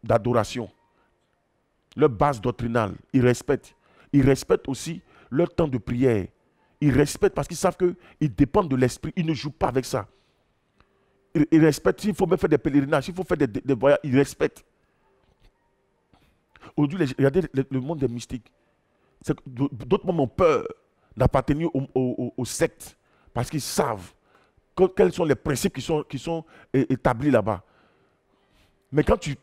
d'adoration, leur base doctrinale. Ils respectent. Ils respectent aussi leur temps de prière. Ils respectent parce qu'ils savent qu'ils dépendent de l'esprit. Ils ne jouent pas avec ça. Ils respectent. S'il faut même faire des pèlerinages, s'il faut faire des voyages, ils respectent. Aujourd'hui, regardez le monde des mystiques. D'autres ont peur d'appartenir aux sectes parce qu'ils savent quels sont les principes qui sont établis là-bas. Mais quand tu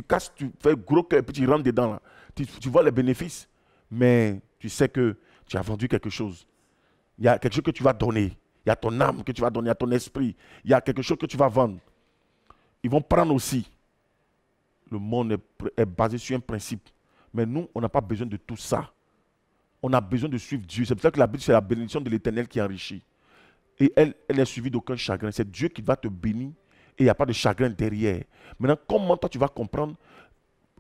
casses, tu fais gros cœur et puis tu rentres dedans, là, tu vois les bénéfices. Mais tu sais que tu as vendu quelque chose. Il y a quelque chose que tu vas donner. Il y a ton âme que tu vas donner, il y a ton esprit. Il y a quelque chose que tu vas vendre. Ils vont prendre aussi. Le monde est basé sur un principe. Mais nous, on n'a pas besoin de tout ça. On a besoin de suivre Dieu. C'est pour ça que la Bible, c'est la bénédiction de l'Éternel qui enrichit. Et elle est suivie d'aucun chagrin. C'est Dieu qui va te bénir et il n'y a pas de chagrin derrière. Maintenant, comment toi tu vas comprendre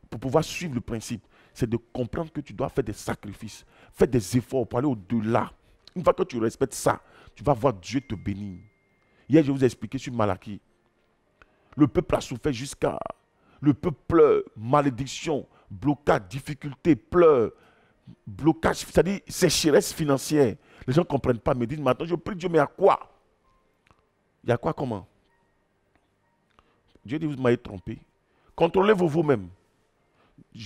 pour pouvoir suivre le principe? C'est de comprendre que tu dois faire des sacrifices, faire des efforts pour aller au-delà. Une fois que tu respectes ça, tu vas voir Dieu te bénir. Hier, je vous ai expliqué sur Malachie. Le peuple a souffert jusqu'à... Le peuple pleure, malédiction, blocage, difficulté, pleure, blocage, c'est-à-dire sécheresse financière. Les gens ne comprennent pas, me disent, maintenant je prie Dieu, mais à quoi? Il y a quoi comment? Dieu dit, vous m'avez trompé. Contrôlez-vous vous-même.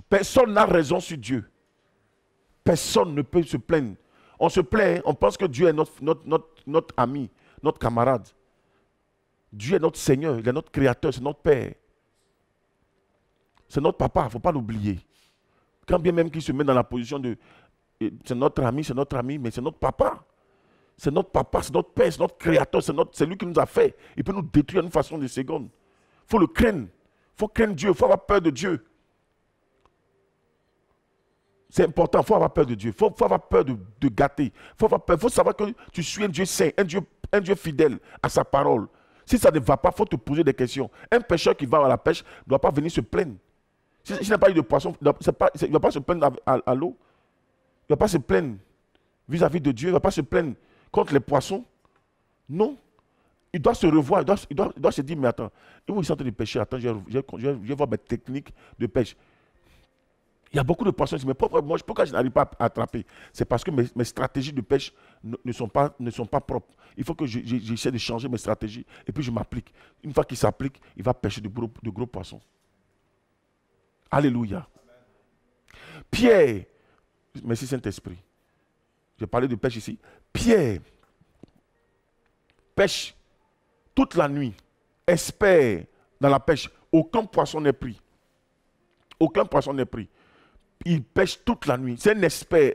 Personne n'a raison sur Dieu. Personne ne peut se plaindre. On se plaint, on pense que Dieu est notre ami, notre camarade. Dieu est notre Seigneur, il est notre Créateur, c'est notre Père. C'est notre papa, il ne faut pas l'oublier. Quand bien même qu'il se met dans la position de... C'est notre ami, mais c'est notre papa. C'est notre papa, c'est notre père, c'est notre créateur, c'est lui qui nous a fait. Il peut nous détruire d'une façon de seconde. Il faut le craindre. Il faut craindre Dieu, il faut avoir peur de Dieu. C'est important, il faut avoir peur de Dieu. Il faut avoir peur de gâter. Il faut savoir que tu suis un Dieu saint, un Dieu fidèle à sa parole. Si ça ne va pas, il faut te poser des questions. Un pêcheur qui va à la pêche ne doit pas venir se plaindre. S'il n'a pas eu de poisson, il ne va pas se plaindre à l'eau. Il ne va pas se plaindre vis-à-vis de Dieu. Il ne va pas se plaindre contre les poissons. Non. Il doit se revoir. Il doit se dire, mais attends, où ils sont en train de pêcher? Attends, je vais voir mes techniques de pêche. Il y a beaucoup de poissons ici, mais pourquoi je n'arrive pas à attraper? C'est parce que mes stratégies de pêche ne sont pas propres. Il faut que j'essaie de changer mes stratégies et puis je m'applique. Une fois qu'il s'applique, il va pêcher de gros poissons. Alléluia. Pierre, merci Saint-Esprit. J'ai parlé de pêche ici. Pierre pêche toute la nuit, espère dans la pêche. Aucun poisson n'est pris. Aucun poisson n'est pris. Il pêche toute la nuit. C'est un expert.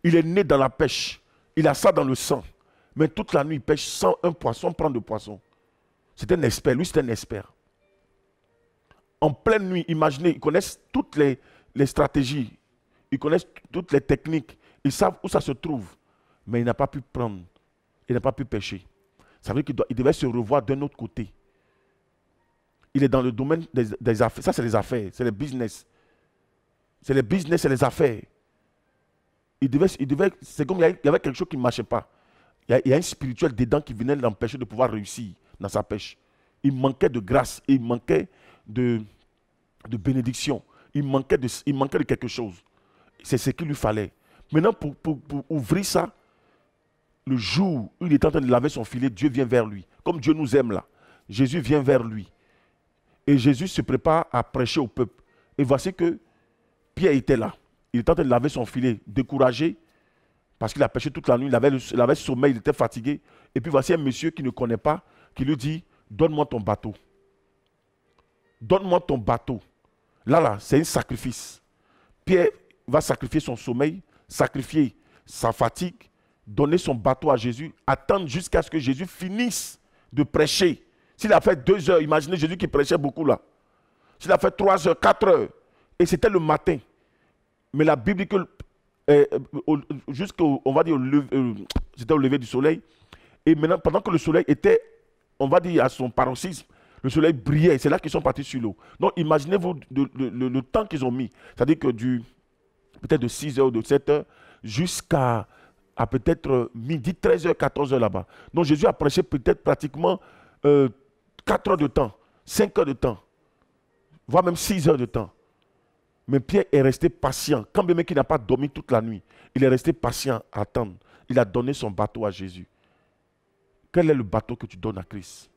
Il est né dans la pêche. Il a ça dans le sang. Mais toute la nuit, il pêche sans un poisson, prendre de poisson. C'est un expert. Lui, c'est un expert. En pleine nuit, imaginez, ils connaissent toutes les stratégies. Ils connaissent toutes les techniques. Ils savent où ça se trouve. Mais il n'a pas pu prendre. Il n'a pas pu pêcher. Ça veut dire qu'il devait se revoir d'un autre côté. Il est dans le domaine des affaires. Ça, c'est les affaires. C'est le business. C'est le business, c'est les affaires. C'est comme il y avait quelque chose qui ne marchait pas. Il y a un spirituel dedans qui venait l'empêcher de pouvoir réussir dans sa pêche. Il manquait de grâce, il manquait de bénédiction, il manquait de quelque chose. C'est ce qu'il lui fallait. Maintenant, pour ouvrir ça, le jour où il est en train de laver son filet, Dieu vient vers lui. Comme Dieu nous aime là, Jésus vient vers lui. Et Jésus se prépare à prêcher au peuple. Et voici que Pierre était là. Il était en train de laver son filet, découragé, parce qu'il a pêché toute la nuit, il avait sommeil, il était fatigué. Et puis voici un monsieur qui ne connaît pas, qui lui dit, donne-moi ton bateau. Donne-moi ton bateau. Là, c'est un sacrifice. Pierre va sacrifier son sommeil, sacrifier sa fatigue, donner son bateau à Jésus, attendre jusqu'à ce que Jésus finisse de prêcher. S'il a fait 2 heures, imaginez Jésus qui prêchait beaucoup là. S'il a fait 3 heures, 4 heures, et c'était le matin. Mais la Bible dit que jusqu'au, on va dire, c'était au lever du soleil. Et maintenant, pendant que le soleil était, on va dire, à son paroxysme, le soleil brillait. C'est là qu'ils sont partis sur l'eau. Donc, imaginez-vous le temps qu'ils ont mis. C'est-à-dire que peut-être de 6 heures ou de 7 heures jusqu'à peut-être midi, 13 heures, 14 heures là-bas. Donc, Jésus a prêché peut-être pratiquement 4 heures de temps, 5 heures de temps, voire même 6 heures de temps. Mais Pierre est resté patient. Quand bien même qu'il n'a pas dormi toute la nuit, il est resté patient à attendre. Il a donné son bateau à Jésus. Quel est le bateau que tu donnes à Christ?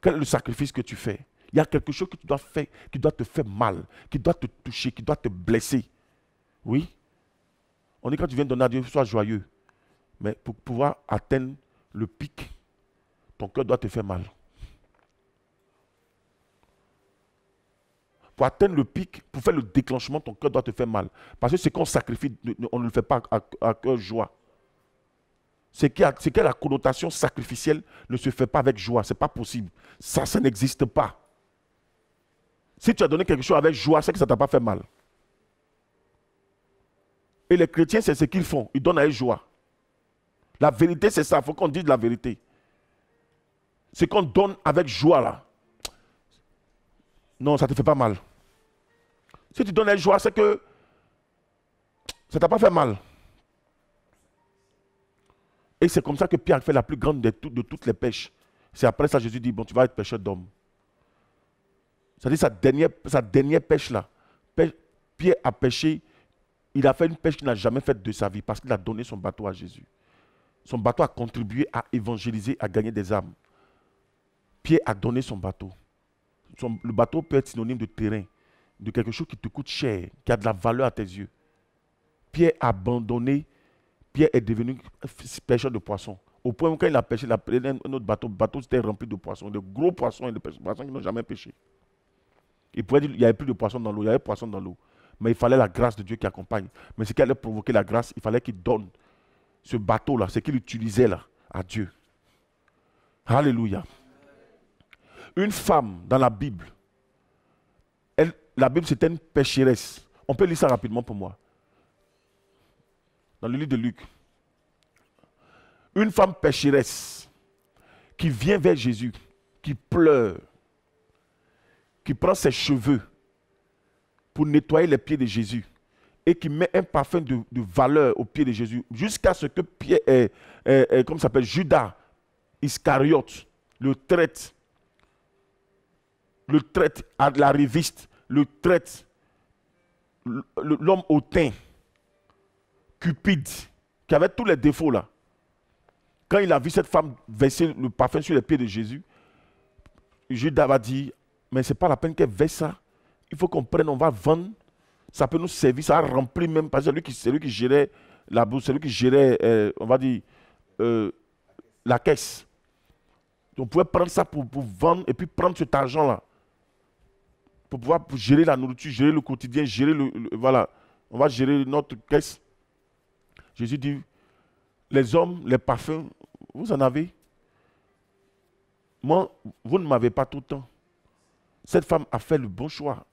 Quel est le sacrifice que tu fais? Il y a quelque chose que tu dois faire, qui doit te faire mal, qui doit te toucher, qui doit te blesser. Oui. On dit quand tu viens donner à Dieu, sois joyeux. Mais pour pouvoir atteindre le pic, ton cœur doit te faire mal. Pour atteindre le pic, pour faire le déclenchement, ton cœur doit te faire mal. Parce que ce qu'on sacrifie, on ne le fait pas à cœur joie. Ce qui a la connotation sacrificielle ne se fait pas avec joie. Ce n'est pas possible. Ça n'existe pas. Si tu as donné quelque chose avec joie, c'est que ça ne t'a pas fait mal. Et les chrétiens, c'est ce qu'ils font. Ils donnent avec joie. La vérité, c'est ça. Il faut qu'on dise la vérité. Ce qu'on donne avec joie, là, non, ça ne te fait pas mal. Si tu donnes avec joie, c'est que ça ne t'a pas fait mal. Et c'est comme ça que Pierre fait la plus grande de toutes les pêches. C'est après ça que Jésus dit, bon, tu vas être pêcheur d'hommes. C'est-à-dire sa dernière pêche là. Pierre a pêché, il a fait une pêche qu'il n'a jamais faite de sa vie parce qu'il a donné son bateau à Jésus. Son bateau a contribué à évangéliser, à gagner des âmes. Pierre a donné son bateau. Le bateau peut être synonyme de terrain, de quelque chose qui te coûte cher, qui a de la valeur à tes yeux. Pierre a abandonné, Pierre est devenu pêcheur de poissons. Au point où quand il a pêché, il a pris un autre bateau. Le bateau était rempli de poissons, de gros poissons et de poissons qui n'ont jamais pêché. Il pourrait dire qu'il n'y avait plus de poissons dans l'eau, il y avait poissons dans l'eau. Mais il fallait la grâce de Dieu qui accompagne. Mais ce qui allait provoquer la grâce, il fallait qu'il donne ce bateau-là, ce qu'il utilisait là, à Dieu. Alléluia. Une femme dans la Bible, la Bible c'était une pécheresse. On peut lire ça rapidement pour moi. Dans le livre de Luc. Une femme pécheresse qui vient vers Jésus, qui pleure, qui prend ses cheveux pour nettoyer les pieds de Jésus et qui met un parfum de valeur aux pieds de Jésus jusqu'à ce que Pierre, comme ça s'appelle, Judas Iscariote le traite à la reviste, le traite l'homme hautain, cupide, qui avait tous les défauts là, quand il a vu cette femme verser le parfum sur les pieds de Jésus, Judas va dire, mais ce n'est pas la peine qu'elle verse ça. Il faut qu'on prenne, on va vendre. Ça peut nous servir, ça a rempli même, parce que c'est lui qui gérait la bourse, c'est lui qui gérait, on va dire, la caisse. On pouvait prendre ça pour vendre et puis prendre cet argent-là pour pouvoir gérer la nourriture, gérer le quotidien, gérer voilà. On va gérer notre caisse. Jésus dit, les hommes, les parfums, vous en avez. Moi, vous ne m'avez pas tout le temps. Cette femme a fait le bon choix.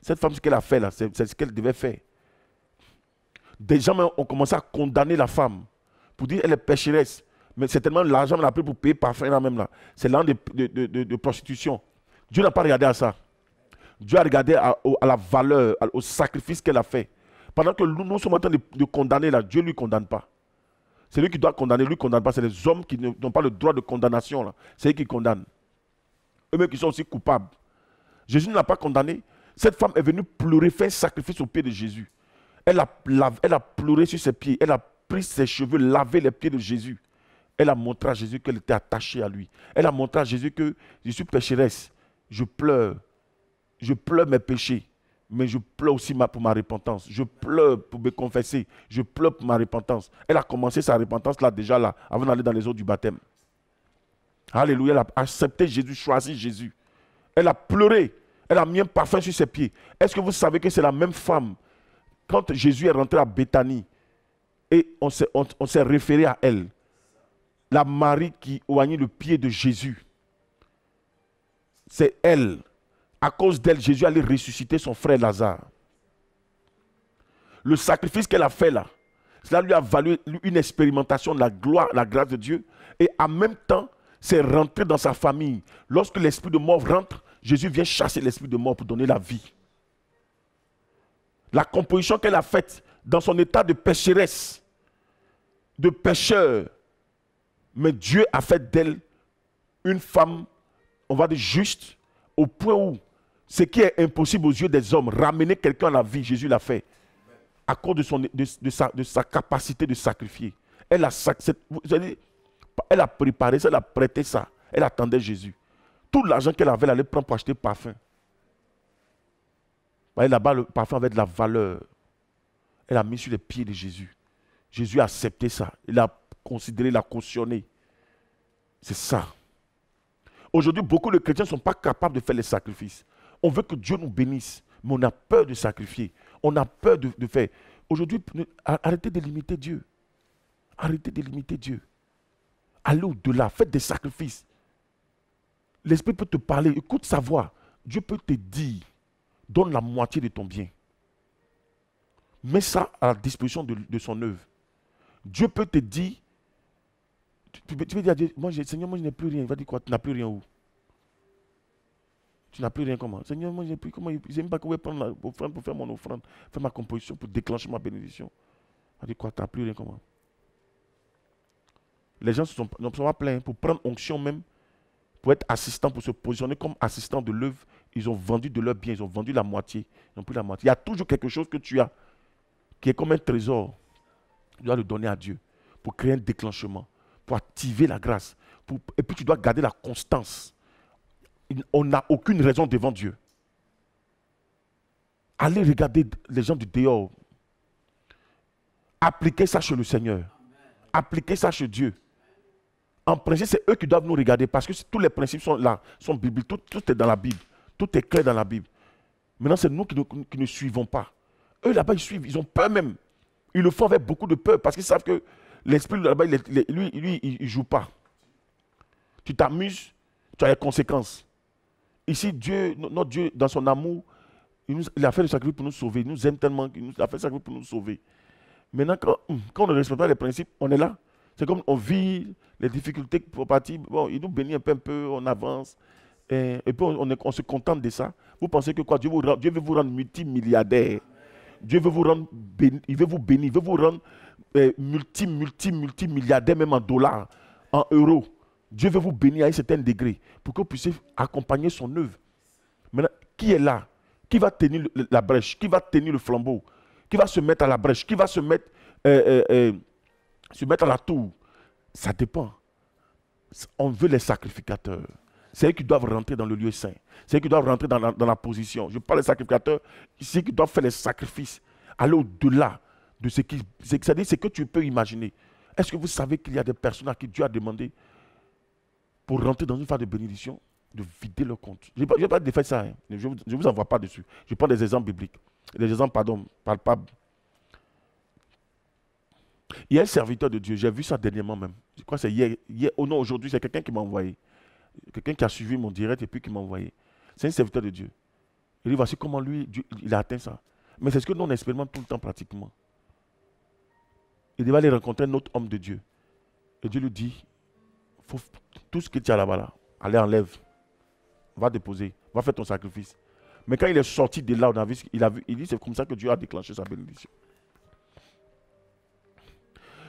Cette femme, ce qu'elle a fait là, c'est ce qu'elle devait faire. Des gens ont commencé à condamner la femme pour dire qu'elle est pécheresse. Mais c'est tellement l'argent qu'elle a pris pour payer parfum là même là. C'est l'an de prostitution. Dieu n'a pas regardé à ça. Dieu a regardé à la valeur, au sacrifice qu'elle a fait. Pendant que nous sommes en train de condamner là, Dieu ne lui condamne pas. C'est lui qui doit condamner, lui ne condamne pas. C'est les hommes qui n'ont pas le droit de condamnation là. C'est eux qui condamnent. Eux-mêmes qui sont aussi coupables. Jésus ne l'a pas condamné. Cette femme est venue pleurer, faire un sacrifice aux pieds de Jésus. Elle a pleuré sur ses pieds. Elle a pris ses cheveux, lavé les pieds de Jésus. Elle a montré à Jésus qu'elle était attachée à lui. Elle a montré à Jésus que je suis pécheresse. Je pleure. Je pleure mes péchés. Mais je pleure aussi pour ma repentance. Je pleure pour me confesser. Je pleure pour ma repentance. Elle a commencé sa repentance là déjà là, avant d'aller dans les eaux du baptême. Alléluia. Elle a accepté Jésus, choisi Jésus. Elle a pleuré. Elle a mis un parfum sur ses pieds. Est-ce que vous savez que c'est la même femme, quand Jésus est rentré à Béthanie, et on s'est référé à elle, la Marie qui oignait le pied de Jésus, c'est elle. À cause d'elle, Jésus allait ressusciter son frère Lazare. Le sacrifice qu'elle a fait là, cela lui a valu une expérimentation de la gloire, la grâce de Dieu. Et en même temps, c'est rentré dans sa famille. Lorsque l'esprit de mort rentre, Jésus vient chasser l'esprit de mort pour donner la vie. La composition qu'elle a faite dans son état de pécheresse, de pécheur, mais Dieu a fait d'elle une femme, on va dire juste, au point où ce qui est impossible aux yeux des hommes, ramener quelqu'un à la vie, Jésus l'a fait. À cause de sa capacité de sacrifier. Elle a préparé ça, elle a prêté ça. Elle attendait Jésus. Tout l'argent qu'elle avait, elle allait prendre pour acheter parfum. Là-bas, le parfum avait de la valeur. Elle a mis sur les pieds de Jésus. Jésus a accepté ça. Il a considéré, il a cautionné. C'est ça. Aujourd'hui, beaucoup de chrétiens ne sont pas capables de faire les sacrifices. On veut que Dieu nous bénisse, mais on a peur de sacrifier. On a peur de faire. Aujourd'hui, arrêtez de limiter Dieu. Arrêtez de limiter Dieu. Allez au-delà, faites des sacrifices. L'Esprit peut te parler, écoute sa voix. Dieu peut te dire, donne la moitié de ton bien. Mets ça à la disposition de son œuvre. Dieu peut te dire, tu peux dire à Dieu, Seigneur, moi je n'ai plus rien. Il va dire quoi? Tu n'as plus rien où? Tu n'as plus rien comment? Seigneur, moi je n'ai plus comment? Je ne sais même pas comment prendre l'offrande pour faire mon offrande, faire ma composition, pour déclencher ma bénédiction. Il va dire quoi? Tu n'as plus rien comment? Les gens ne sont pas pleins pour prendre onction même, pour être assistant, pour se positionner comme assistant de l'œuvre. Ils ont vendu de leurs biens, ils ont vendu la moitié. Ils n'ont plus la moitié. Il y a toujours quelque chose que tu as, qui est comme un trésor. Tu dois le donner à Dieu pour créer un déclenchement, pour activer la grâce. Et puis tu dois garder la constance. On n'a aucune raison devant Dieu. Allez regarder les gens du dehors. Appliquez ça chez le Seigneur. Appliquez ça chez Dieu. En principe, c'est eux qui doivent nous regarder parce que tous les principes sont là, sont bibliques. Tout est dans la Bible. Tout est clair dans la Bible. Maintenant, c'est nous qui ne suivons pas. Eux, là-bas, ils suivent. Ils ont peur même. Ils le font avec beaucoup de peur parce qu'ils savent que l'esprit là-bas, lui, il ne joue pas. Tu t'amuses, tu as les conséquences. Ici, Dieu, notre Dieu, dans son amour, il a fait le sacrifice pour nous sauver. Il nous aime tellement qu'il a fait le sacrifice pour nous sauver. Maintenant, quand on ne respecte pas les principes, on est là. C'est comme on vit les difficultés pour partir. Bon, il nous bénit un peu, on avance. Et puis on se contente de ça. Vous pensez que quoi? Dieu veut vous rendre multimilliardaire. Dieu veut vous rendre il veut vous bénir. Il veut vous rendre multimilliardaire, même en dollars, en euros. Dieu veut vous bénir à un certain degré pour que vous puissiez accompagner son œuvre. Maintenant, qui est là? Qui va tenir la brèche? Qui va tenir le flambeau? Qui va se mettre à la brèche? Qui va se mettre à la tour? Ça dépend. On veut les sacrificateurs. C'est eux qui doivent rentrer dans le lieu saint. C'est eux qui doivent rentrer dans la position. Je parle des sacrificateurs, c'est eux qui doivent faire les sacrifices. Aller au-delà de ce qui... C'est-à-dire ce que tu peux imaginer. Est-ce que vous savez qu'il y a des personnes à qui Dieu a demandé pour rentrer dans une phase de bénédiction, de vider leur compte? Je n'ai pas défait ça. Hein. Je ne vous envoie pas dessus. Je prends des exemples bibliques. Des exemples, palpables. Il y a un serviteur de Dieu, j'ai vu ça dernièrement même. Je crois que c'est hier. Oh non, aujourd'hui, c'est quelqu'un qui m'a envoyé. Quelqu'un qui a suivi mon direct et puis qui m'a envoyé. C'est un serviteur de Dieu. Il dit, voici comment lui, Dieu, il a atteint ça. Mais c'est ce que nous, on expérimente tout le temps pratiquement. Il va aller rencontrer un autre homme de Dieu. Et Dieu lui dit, tout ce que tu as là-bas, là, allez, enlève. Va déposer. Va faire ton sacrifice. Mais quand il est sorti de là, il dit, c'est comme ça que Dieu a déclenché sa bénédiction.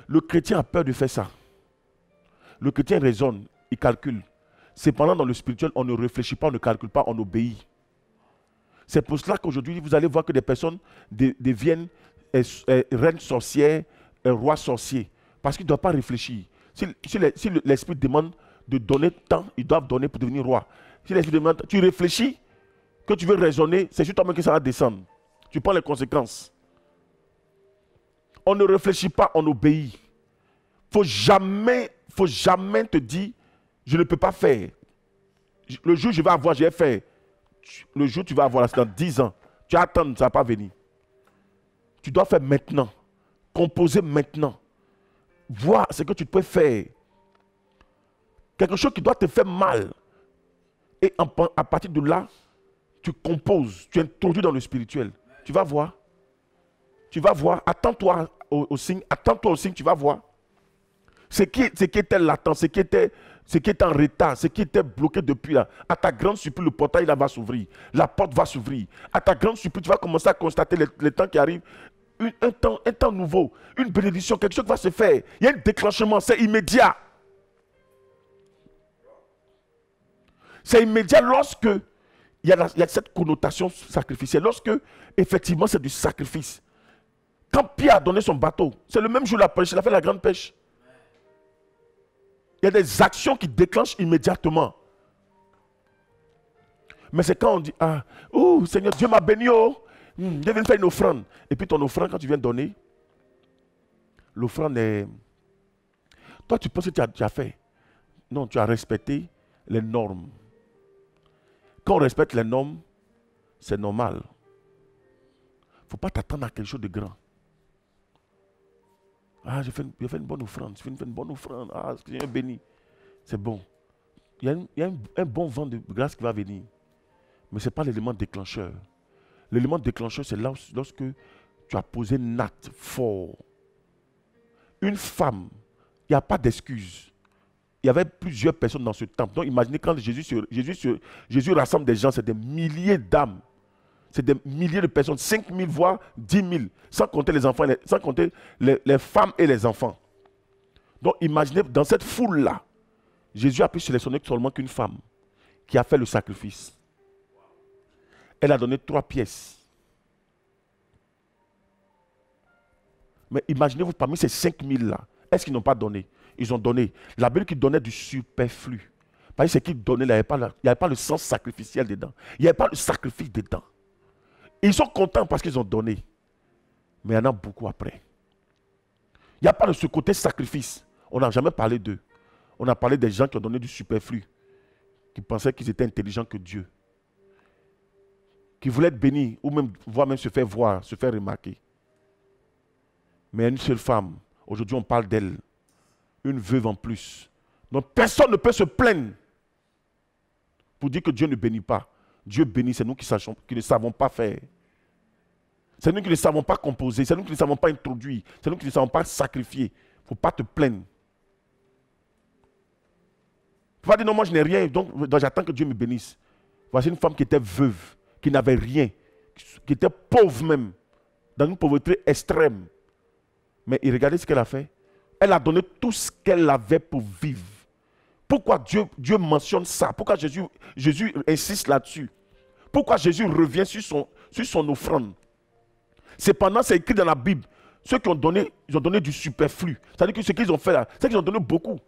Le chrétien a peur de faire ça. Le chrétien raisonne, il calcule. Cependant, dans le spirituel, on ne réfléchit pas, on ne calcule pas, on obéit. C'est pour cela qu'aujourd'hui, vous allez voir que des personnes deviennent reines sorcières, rois sorciers. Parce qu'ils ne doivent pas réfléchir. Si l'esprit demande de donner tant, ils doivent donner pour devenir roi. Si l'esprit demande, tu réfléchis, que tu veux raisonner, c'est sur toi-même que ça va descendre. Tu prends les conséquences. On ne réfléchit pas, on obéit. Faut jamais te dire, je ne peux pas faire. Le jour où je vais avoir, je vais faire. Le jour où tu vas avoir, c'est dans 10 ans. Tu attends, ça ne va pas venir. Tu dois faire maintenant. Composer maintenant. Voir ce que tu peux faire. Quelque chose qui doit te faire mal. Et à partir de là, tu composes, tu introduis dans le spirituel. Tu vas voir. Tu vas voir. Attends-toi au signe. Attends-toi au signe, tu vas voir. Ce qui était latent, ce qui était en retard, ce qui était bloqué depuis là, à ta grande surprise, le portail là va s'ouvrir. La porte va s'ouvrir. À ta grande surprise, tu vas commencer à constater les temps qui arrivent. Un temps nouveau, une bénédiction, quelque chose va se faire. Il y a un déclenchement, c'est immédiat. C'est immédiat lorsque il y a cette connotation sacrificielle. Lorsque, effectivement, c'est du sacrifice. Quand Pierre a donné son bateau, c'est le même jour la pêche, il a fait la grande pêche. Il y a des actions qui déclenchent immédiatement. Mais c'est quand on dit, ah, oh Seigneur, Dieu m'a béni, oh, je viens faire une offrande. Et puis ton offrande, quand tu viens donner, l'offrande est... Toi, tu penses que tu as fait. Non, tu as respecté les normes. Quand on respecte les normes, c'est normal. Il ne faut pas t'attendre à quelque chose de grand. Ah, j'ai fait une bonne offrande. J'ai fait une bonne offrande. Ah, Seigneur béni. C'est bon. Il y a un bon vent de grâce qui va venir. Mais ce n'est pas l'élément déclencheur. L'élément déclencheur, c'est lorsque tu as posé un acte fort. Une femme, il n'y a pas d'excuse. Il y avait plusieurs personnes dans ce temple. Donc imaginez quand Jésus rassemble des gens, c'est des milliers d'âmes. C'est des milliers de personnes, 5 000 voire 10 000, sans compter les enfants, sans compter les femmes et les enfants. Donc imaginez, dans cette foule-là, Jésus a pu sélectionner seulement qu'une femme qui a fait le sacrifice. Elle a donné 3 pièces. Mais imaginez-vous, parmi ces 5 000-là, est-ce qu'ils n'ont pas donné? Ils ont donné. La Bible qui donnait du superflu. Parce que ce qu'ils donnaient, il n'y avait pas le sens sacrificiel dedans. Il n'y avait pas le sacrifice dedans. Ils sont contents parce qu'ils ont donné. Mais il y en a beaucoup après. Il n'y a pas de ce côté sacrifice. On n'a jamais parlé d'eux. On a parlé des gens qui ont donné du superflu. Qui pensaient qu'ils étaient intelligents que Dieu. Qui voulaient être bénis. Ou même, voire même se faire voir, se faire remarquer. Mais une seule femme. Aujourd'hui, on parle d'elle. Une veuve en plus. Donc personne ne peut se plaindre pour dire que Dieu ne bénit pas. Dieu bénit, c'est nous qui ne savons pas faire. C'est nous qui ne savons pas composer. C'est nous qui ne savons pas introduire. C'est nous qui ne savons pas sacrifier. Il ne faut pas te plaindre. Tu vas dire non, moi je n'ai rien, donc j'attends que Dieu me bénisse. Voici une femme qui était veuve, qui n'avait rien, qui était pauvre même, dans une pauvreté extrême. Mais regardez ce qu'elle a fait. Elle a donné tout ce qu'elle avait pour vivre. Pourquoi Dieu mentionne ça? Pourquoi Jésus insiste là-dessus? Pourquoi Jésus revient sur son offrande. Cependant, c'est écrit dans la Bible. Ceux qui ont donné, ils ont donné du superflu. C'est-à-dire que ce qu'ils ont fait là, c'est qu'ils ont donné beaucoup.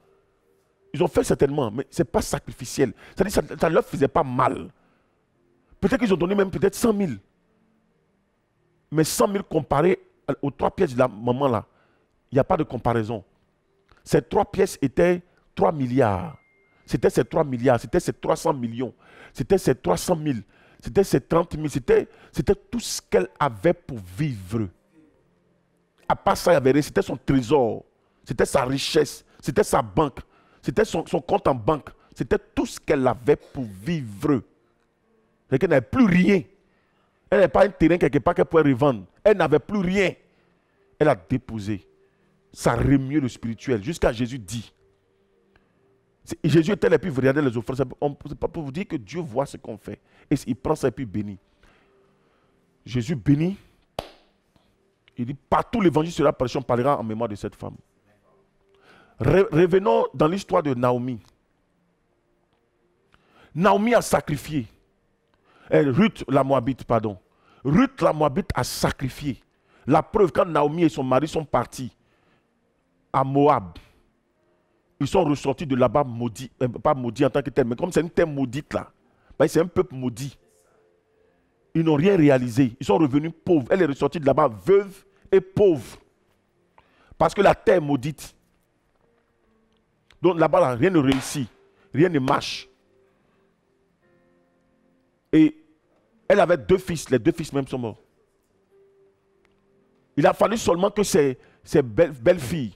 Ils ont fait certainement, mais ce n'est pas sacrificiel. C'est-à-dire que ça ne leur faisait pas mal. Peut-être qu'ils ont donné même peut-être 100 000. Mais 100 000 comparé aux 3 pièces de la maman là, il n'y a pas de comparaison. Ces 3 pièces étaient 3 milliards. C'était ces 3 milliards, c'était ces 300 millions, c'était ces 300 000, c'était ces 30 000, c'était tout ce qu'elle avait pour vivre. À part ça, il y avait rien, c'était son trésor, c'était sa richesse, c'était sa banque, c'était son compte en banque, c'était tout ce qu'elle avait pour vivre. C'est qu'elle n'avait plus rien. Elle n'avait pas un terrain quelque part qu'elle pouvait revendre. Elle n'avait plus rien. Elle a déposé. Ça remuait le spirituel. Jusqu'à Jésus dit. Jésus était là et puis vous regardez les offrandes. C'est pas pour vous dire que Dieu voit ce qu'on fait. Et il prend ça et puis bénit. Jésus bénit. Il dit, partout l'évangile sera prêché, on parlera en mémoire de cette femme. Revenons dans l'histoire de Naomi. Naomi a sacrifié. Ruth la Moabite, pardon. Ruth la Moabite a sacrifié. La preuve, quand Naomi et son mari sont partis à Moab, ils sont ressortis de là-bas maudits, pas maudits en tant que tel, mais comme c'est une terre maudite là, ben c'est un peuple maudit. Ils n'ont rien réalisé. Ils sont revenus pauvres. Elle est ressortie de là-bas veuve et pauvre. Parce que la terre est maudite. Donc là-bas, là, rien ne réussit. Rien ne marche. Et elle avait 2 fils. Les 2 fils même sont morts. Il a fallu seulement que ses belles filles,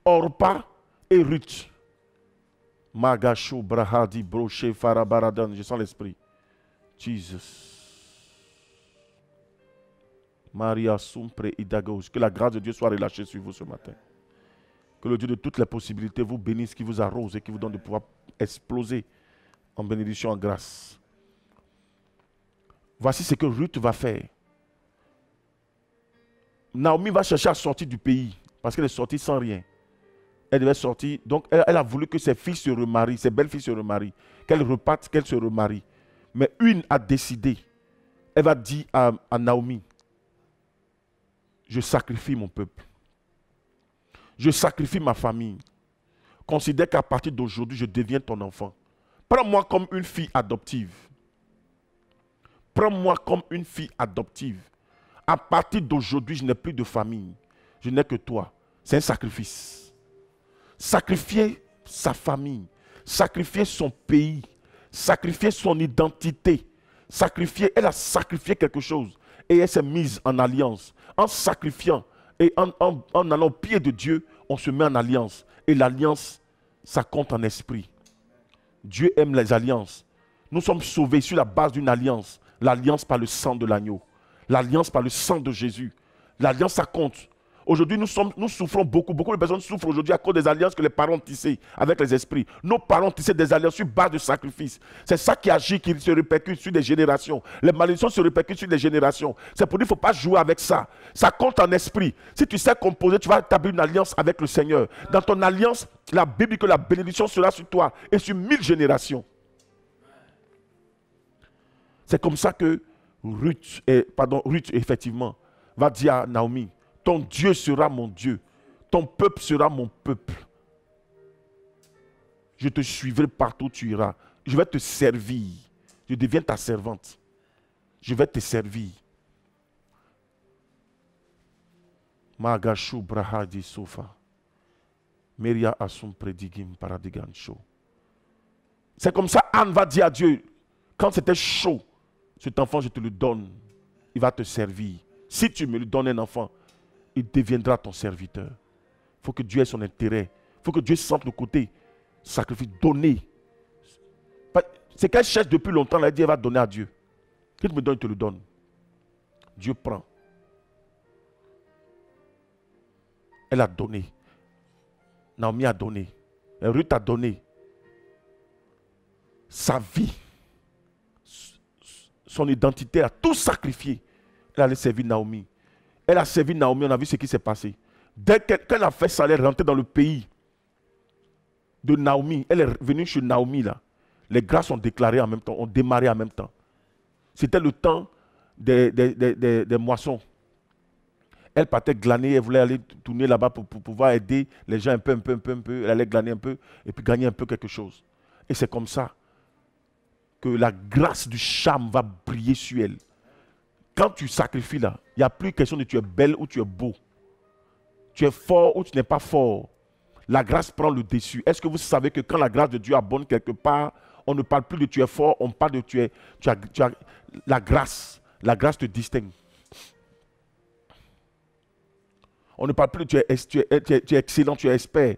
Orpa et Ruth. Magachou, Brahadi, Broché, Farabaradan. Je sens l'esprit. Jesus. Maria Sumpre Idagos. Que la grâce de Dieu soit relâchée sur vous ce matin. Que le Dieu de toutes les possibilités vous bénisse, qui vous arrose et qui vous donne de pouvoir exploser en bénédiction, en grâce. Voici ce que Ruth va faire. Naomi va chercher à sortir du pays parce qu'elle est sortie sans rien. Elle devait sortir. Donc elle a voulu que ses filles se remarient, ses belles-filles se remarient, qu'elles repartent, qu'elles se remarient. Mais une a décidé. Elle va dire à Naomi, je sacrifie mon peuple. Je sacrifie ma famille. Considère qu'à partir d'aujourd'hui, je deviens ton enfant. Prends-moi comme une fille adoptive. Prends-moi comme une fille adoptive. À partir d'aujourd'hui, je n'ai plus de famille. Je n'ai que toi. C'est un sacrifice. Sacrifier sa famille. Sacrifier son pays. Sacrifier son identité. Sacrifier, elle a sacrifié quelque chose. Et elle s'est mise en alliance. En sacrifiant et en allant au pied de Dieu, on se met en alliance. Et l'alliance, ça compte en esprit. Dieu aime les alliances. Nous sommes sauvés sur la base d'une alliance. L'alliance par le sang de l'agneau. L'alliance par le sang de Jésus. L'alliance, ça compte. Aujourd'hui, nous souffrons beaucoup. Beaucoup de personnes souffrent aujourd'hui à cause des alliances que les parents ont tissées avec les esprits. Nos parents tissaient des alliances sur base de sacrifice. C'est ça qui agit, qui se répercute sur des générations. Les malédictions se répercutent sur des générations. C'est pour dire qu'il ne faut pas jouer avec ça. Ça compte en esprit. Si tu sais composer, tu vas établir une alliance avec le Seigneur. Dans ton alliance, la Bible dit que la bénédiction sera sur toi et sur 1000 générations. C'est comme ça que Ruth, effectivement, va dire à Naomi, ton Dieu sera mon Dieu, ton peuple sera mon peuple. Je te suivrai partout où tu iras. Je vais te servir. Je deviens ta servante. Je vais te servir. Magashou brahadi sofa. Meria asum predigim paradigancho. C'est comme ça Anne va dire à Dieu, quand c'était chaud, cet enfant je te le donne, il va te servir. Si tu me lui donnes un enfant, il deviendra ton serviteur. Il faut que Dieu ait son intérêt. Il faut que Dieu sente le côté sacrifice, donner. C'est qu'elle cherche depuis longtemps, elle a dit elle va donner à Dieu. Qu'il me donne, il te le donne. Dieu prend. Elle a donné. Naomi a donné. Ruth a donné. Sa vie, son identité, a tout sacrifié. Elle allait servir Naomi. Elle a servi Naomi, on a vu ce qui s'est passé. Dès qu'elle a fait ça, elle est rentrée dans le pays de Naomi. Elle est venue chez Naomi là. Les grâces ont déclaré en même temps, ont démarré en même temps. C'était le temps des moissons. Elle partait glaner, elle voulait aller tourner là-bas pour pouvoir aider les gens un peu. Elle allait glaner un peu et puis gagner un peu quelque chose. Et c'est comme ça que la grâce du charme va briller sur elle. Quand tu sacrifies là, il n'y a plus question de tu es belle ou tu es beau. Tu es fort ou tu n'es pas fort. La grâce prend le dessus. Est-ce que vous savez que quand la grâce de Dieu abonde quelque part, on ne parle plus de tu es fort, on parle de tu as la grâce. La grâce te distingue. On ne parle plus de tu es excellent, tu es expert.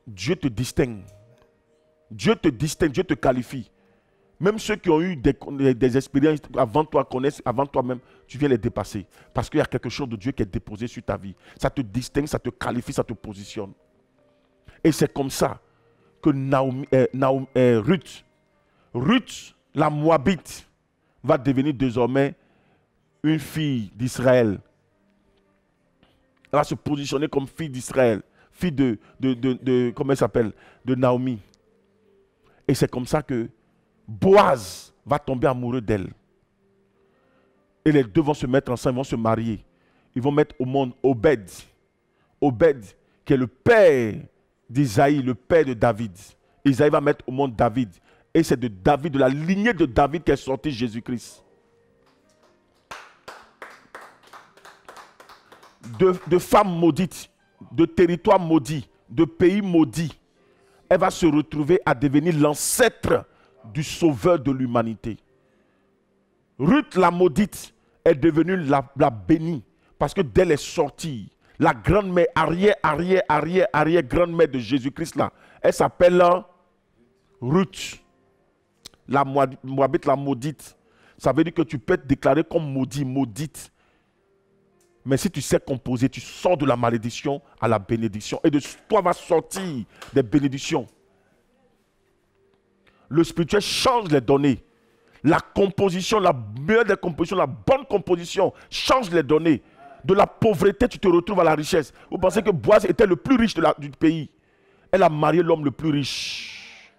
Dieu te distingue. Dieu te distingue, Dieu te qualifie. Même ceux qui ont eu des expériences avant toi, connaissent avant toi-même, tu viens les dépasser. Parce qu'il y a quelque chose de Dieu qui est déposé sur ta vie. Ça te distingue, ça te qualifie, ça te positionne. Et c'est comme ça que Ruth, la Moabite, va devenir désormais une fille d'Israël. Elle va se positionner comme fille d'Israël, fille de comment elle s'appelle, de Naomi. Et c'est comme ça que Boaz va tomber amoureux d'elle. Et les deux vont se mettre ensemble, ils vont se marier. Ils vont mettre au monde Obed. Obed, qui est le père d'Isaïe, le père de David. Isaïe va mettre au monde David. Et c'est de David, de la lignée de David qu'est sorti Jésus-Christ. De femmes maudites, de territoires maudits, de pays maudits, elle va se retrouver à devenir l'ancêtre du sauveur de l'humanité. Ruth la maudite est devenue la bénie parce que d'elle est sortie la grande-mère, arrière grande-mère de Jésus-Christ là. Elle s'appelle Ruth, la Moabite, la maudite. Ça veut dire que tu peux être déclaré comme maudit, maudite. Mais si tu sais composer, tu sors de la malédiction à la bénédiction. Et de toi va sortir des bénédictions. Le spirituel change les données. La composition, la meilleure des compositions, la bonne composition change les données. De la pauvreté, tu te retrouves à la richesse. Vous pensez que Boaz était le plus riche du pays. Elle a marié l'homme le plus riche.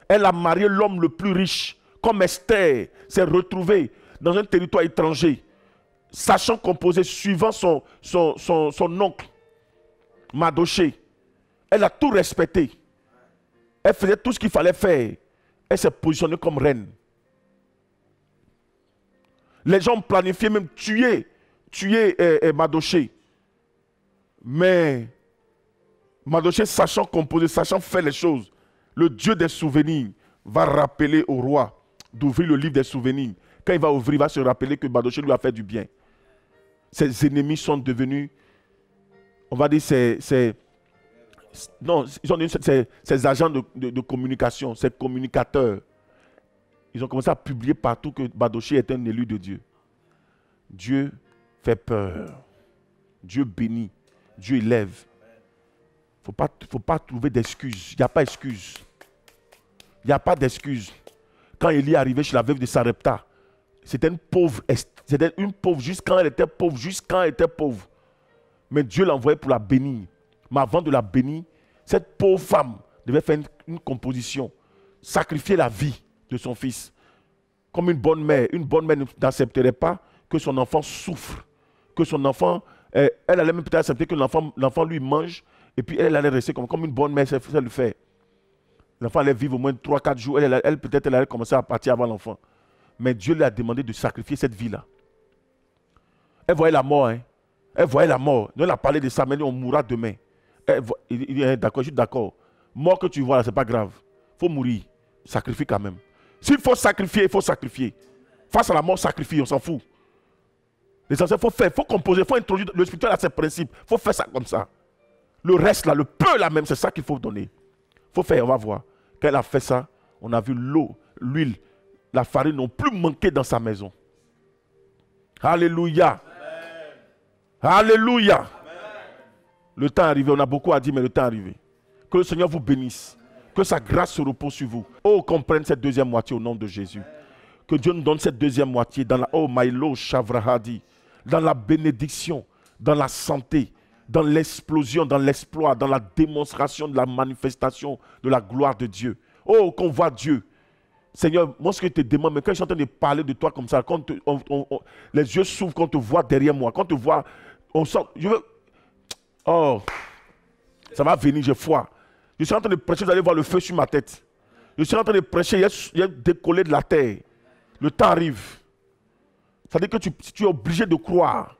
Elle a marié l'homme le plus riche. Comme Esther s'est retrouvée dans un territoire étranger. Sachant composer, suivant son oncle, Mardochée. Elle a tout respecté. Elle faisait tout ce qu'il fallait faire. Elle s'est positionnée comme reine. Les gens ont planifié même tuer Mardochée. Mais Mardochée, sachant composer, sachant faire les choses, le Dieu des souvenirs va rappeler au roi d'ouvrir le livre des souvenirs. Quand il va ouvrir, il va se rappeler que Mardochée lui a fait du bien. Ses ennemis sont devenus, on va dire, ses agents de communication, ses communicateurs. Ils ont commencé à publier partout que Mardochée est un élu de Dieu. Dieu fait peur. Dieu bénit. Dieu élève. Il ne faut pas trouver d'excuses. Il n'y a pas d'excuses. Il n'y a pas d'excuses. Quand Élie est arrivé chez la veuve de Sarepta, c'était une pauvre juste quand elle était pauvre. Mais Dieu l'a envoyée pour la bénir. Mais avant de la bénir, cette pauvre femme devait faire une composition, sacrifier la vie de son fils. Comme une bonne mère n'accepterait pas que son enfant souffre, que son enfant, elle allait même peut-être accepter que l'enfant lui mange, et puis elle allait rester comme une bonne mère, ça le fait. L'enfant allait vivre au moins 3-4 jours, elle peut-être elle allait commencer à partir avant l'enfant. Mais Dieu lui a demandé de sacrifier cette vie-là. Elle voyait la mort. Hein? Elle voyait la mort. Nous, on a parlé de ça, mais on mourra demain. Il est d'accord, je suis d'accord. Mort que tu vois là, ce n'est pas grave. Il faut mourir. Sacrifie quand même. S'il faut sacrifier, il faut sacrifier. Face à la mort, sacrifie, on s'en fout. L'essentiel, il faut faire, il faut composer, il faut introduire. Le spirituel a ses principes. Il faut faire ça comme ça. Le reste là, le peu là même, c'est ça qu'il faut donner. Il faut faire, on va voir. Quand elle a fait ça, on a vu l'eau, l'huile, la farine n'ont plus manqué dans sa maison. Alléluia. Amen. Alléluia. Amen. Le temps est arrivé, on a beaucoup à dire, mais le temps est arrivé. Que le Seigneur vous bénisse. Que sa grâce se repose sur vous. Oh, qu'on prenne cette deuxième moitié au nom de Jésus. Que Dieu nous donne cette deuxième moitié dans la Maïlo Shavrahadi, dans la bénédiction, dans la santé, dans l'explosion, dans l'exploit, dans la démonstration de la manifestation de la gloire de Dieu. Oh, qu'on voit Dieu Seigneur, moi ce que je te demande, mais quand je suis en train de parler de toi comme ça, quand les yeux s'ouvrent, quand on te voit derrière moi, quand on te voit, on sent, je veux, oh, ça va venir, j'ai foi. Je suis en train de prêcher, vous allez voir le feu sur ma tête. Je suis en train de prêcher, il y a décollé de la terre. Le temps arrive. Ça veut dire que tu es obligé de croire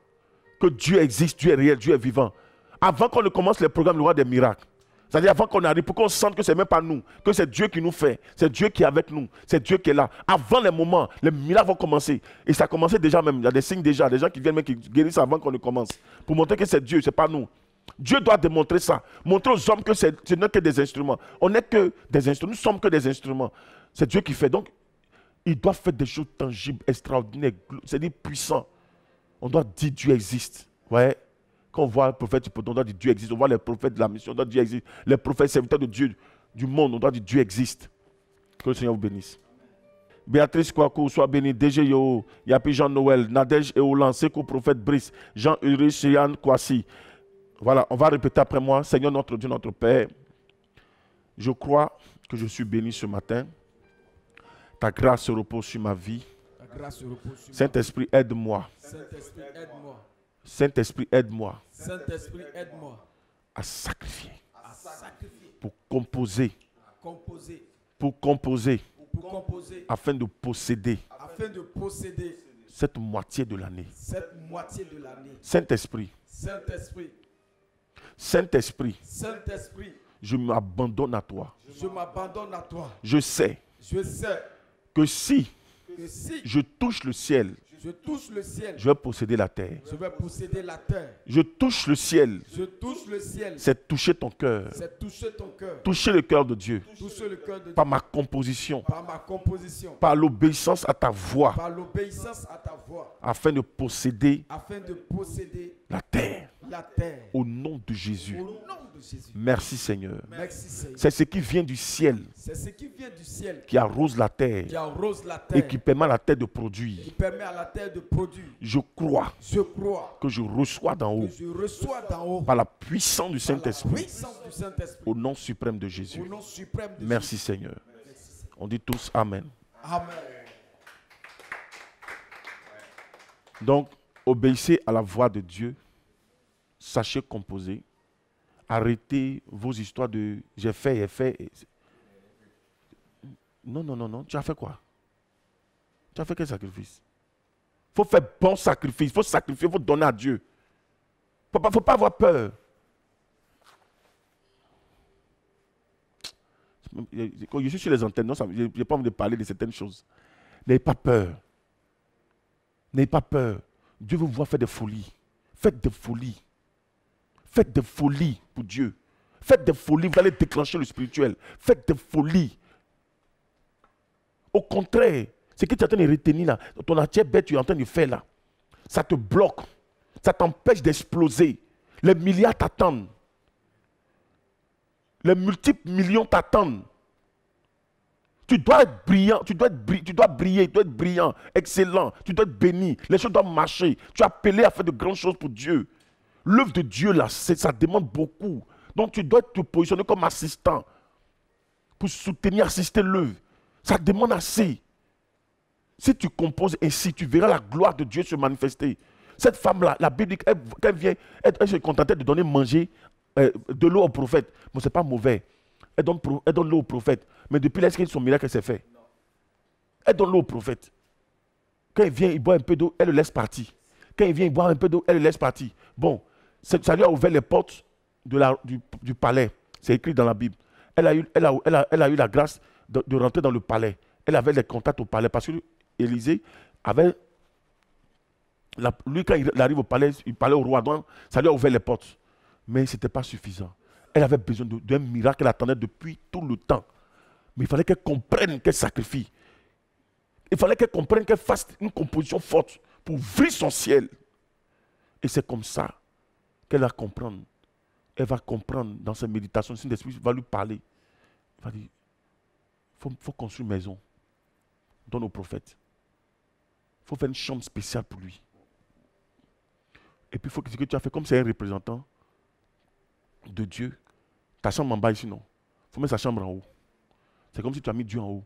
que Dieu existe, Dieu est réel, Dieu est vivant. Avant qu'on ne commence les programmes, il y aura des miracles. C'est-à-dire avant qu'on arrive, pour qu'on sente que ce n'est même pas nous, que c'est Dieu qui nous fait, c'est Dieu qui est avec nous, c'est Dieu qui est là. Avant les moments, les miracles vont commencer. Et ça a commencé déjà même, il y a des signes déjà, des gens qui viennent même qui guérissent avant qu'on ne commence. Pour montrer que c'est Dieu, ce n'est pas nous. Dieu doit démontrer ça, montrer aux hommes que ce n'est que des instruments. On n'est que des instruments, nous sommes que des instruments. C'est Dieu qui fait. Donc, il doit faire des choses tangibles, extraordinaires, c'est-à-dire puissants. On doit dire Dieu existe. Ouais. Quand on voit le prophète, on doit dire Dieu existe. On voit les prophètes de la mission, on doit dire Dieu existe. Les prophètes serviteurs de Dieu, du monde, on doit dire Dieu existe. Que le Seigneur vous bénisse. Béatrice Kouakou, soit bénie. DG Yo, Yapi Jean-Noël, Nadège et Olan, Seko prophète Brice, Jean-Ulrich, Cheyenne Kwasi. Voilà, on va répéter après moi. Seigneur notre Dieu, notre Père, je crois que je suis béni ce matin. Ta grâce se repose sur ma vie. Saint-Esprit, aide-moi. Saint-Esprit, aide-moi. Saint-Esprit, aide-moi. Saint-Esprit, aide-moi. À sacrifier. À sacrifier. Pour composer. Composer. Pour composer. Pour composer. Afin de posséder. Afin de posséder. Cette moitié de l'année. Cette moitié de l'année. Saint-Esprit. Saint-Esprit. Saint-Esprit. Saint-Esprit. Je m'abandonne à toi. Je m'abandonne à toi. Je sais. Je sais. Que si si je touche le ciel, je touche le ciel, je vais posséder la terre. Je vais posséder la terre. Je touche le ciel. Je touche le ciel. C'est toucher ton cœur. C'est toucher ton cœur. Toucher le cœur de Dieu. Toucher le cœur de Dieu. Par ma composition. Par ma composition. Par l'obéissance à ta voix. Par l'obéissance à ta voix. Afin de posséder. Afin de posséder la terre. La terre. Au nom de Jésus. Au nom de Jésus. Merci Seigneur. Merci Seigneur. C'est ce qui vient du ciel. C'est ce qui vient du ciel. Qui arrose la terre. Qui arrose la terre. Et qui permet à la terre de produire. Qui permet à la terre de produire. Je crois. Je crois. Que je reçois d'en haut. Que je reçois d'en haut. Par la puissance du Saint-Esprit. Puissance du Saint-Esprit. Au nom suprême de Jésus. Au nom suprême de Merci Jésus. Seigneur. On dit tous Amen. Amen. Donc, obéissez à la voix de Dieu. Sachez composer. Arrêtez vos histoires de j'ai fait. Non, non, non, non. Tu as fait quoi? Tu as fait quel sacrifice? Il faut faire bon sacrifice. Il faut sacrifier, il faut donner à Dieu. Il ne faut pas avoir peur. Quand je suis sur les antennes, je n'ai pas envie de parler de certaines choses. N'ayez pas peur. N'ayez pas peur. Dieu veut vous voir faire des folies. Faites des folies. Faites des folies pour Dieu. Faites des folies, vous allez déclencher le spirituel. Faites des folies. Au contraire, ce que tu es en train de retenir là, ton entière bête, tu es en train de faire là, ça te bloque. Ça t'empêche d'exploser. Les milliards t'attendent. Les multiples millions t'attendent. Tu dois être brillant, tu dois briller, tu dois être brillant, excellent, tu dois être béni. Les choses doivent marcher. Tu es appelé à faire de grandes choses pour Dieu. L'œuvre de Dieu, là, ça demande beaucoup. Donc, tu dois te positionner comme assistant pour soutenir, assister l'œuvre. Ça demande assez. Si tu composes ainsi, tu verras la gloire de Dieu se manifester. Cette femme-là, la Bible dit qu'elle vient, elle se contentait de donner manger de l'eau au prophète. Bon, ce n'est pas mauvais. Elle donne l'eau au prophèt. Mais depuis là, est-ce que son miracle s'est fait? Elle donne l'eau au prophète. Quand il vient, il boit un peu d'eau, elle le laisse partir. Quand il vient, il boit un peu d'eau, elle le laisse partir. Bon, ça lui a ouvert les portes du palais. C'est écrit dans la Bible. Elle a eu la grâce de rentrer dans le palais. Elle avait des contacts au palais parce que Élisée avait... lui, quand il arrive au palais, il parlait au roi. Donc, ça lui a ouvert les portes. Mais ce n'était pas suffisant. Elle avait besoin d'un miracle qu'elle attendait depuis tout le temps. Mais il fallait qu'elle comprenne qu'elle sacrifie. Il fallait qu'elle comprenne qu'elle fasse une composition forte pour ouvrir son ciel. Et c'est comme ça qu'elle va comprendre. Elle va comprendre dans sa méditation. Le Saint-Esprit va lui parler. Il va dire, il faut construire une maison. Donne au prophète. Il faut faire une chambre spéciale pour lui. Et puis il faut que ce que tu as fait, comme c'est un représentant de Dieu, ta chambre en bas ici, non. Il faut mettre sa chambre en haut. C'est comme si tu as mis Dieu en haut.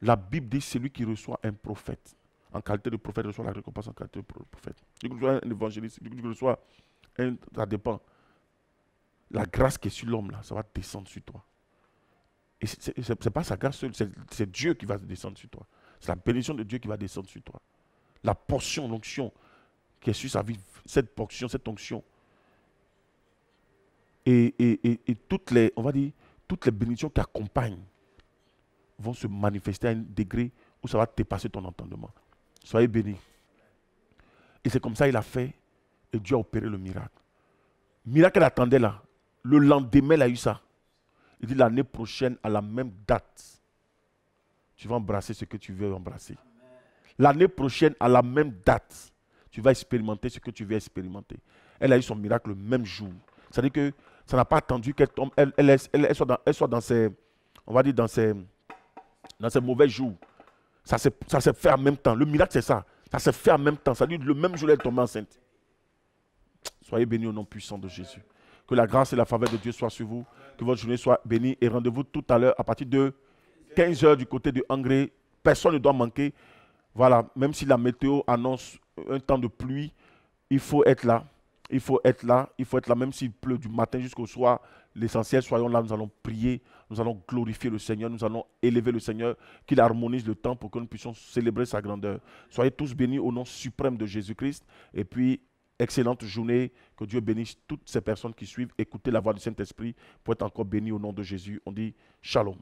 La Bible dit celui qui reçoit un prophète, en qualité de prophète, reçoit la récompense en qualité de prophète. Celui qui reçoit un évangéliste, celui qui reçoit un, ça dépend. La grâce qui est sur l'homme, là, ça va descendre sur toi. Et ce n'est pas sa grâce seule, c'est Dieu qui va descendre sur toi. C'est la bénédiction de Dieu qui va descendre sur toi. La portion, l'onction qui est sur sa vie, cette portion, cette onction. Et toutes les, on va dire, toutes les bénédictions qui accompagnent vont se manifester à un degré où ça va dépasser ton entendement. Soyez bénis. Et c'est comme ça qu'il a fait et Dieu a opéré le miracle. Le miracle qu'elle attendait là, le lendemain, elle a eu ça. Il dit l'année prochaine, à la même date, tu vas embrasser ce que tu veux embrasser. L'année prochaine, à la même date, tu vas expérimenter ce que tu veux expérimenter. Elle a eu son miracle le même jour. C'est-à-dire que ça n'a pas attendu qu'elle tombe, elle soit dans ses, on va dire dans ses mauvais jours. Ça s'est fait en même temps. Le miracle, c'est ça. Ça s'est fait en même temps. C'est-à-dire le même jour, elle est tombée enceinte. Soyez bénis au nom puissant de Jésus. Que la grâce et la faveur de Dieu soient sur vous. Que votre journée soit bénie. Et rendez-vous tout à l'heure à partir de 15h du côté de Angré. Personne ne doit manquer. Voilà, même si la météo annonce un temps de pluie, il faut être là. Il faut être là. Il faut être là, même s'il pleut du matin jusqu'au soir. L'essentiel, soyons là, nous allons prier, nous allons glorifier le Seigneur, nous allons élever le Seigneur, qu'il harmonise le temps pour que nous puissions célébrer sa grandeur. Soyez tous bénis au nom suprême de Jésus-Christ. Et puis, excellente journée. Que Dieu bénisse toutes ces personnes qui suivent. Écoutez la voix du Saint-Esprit pour être encore bénis au nom de Jésus. On dit Shalom.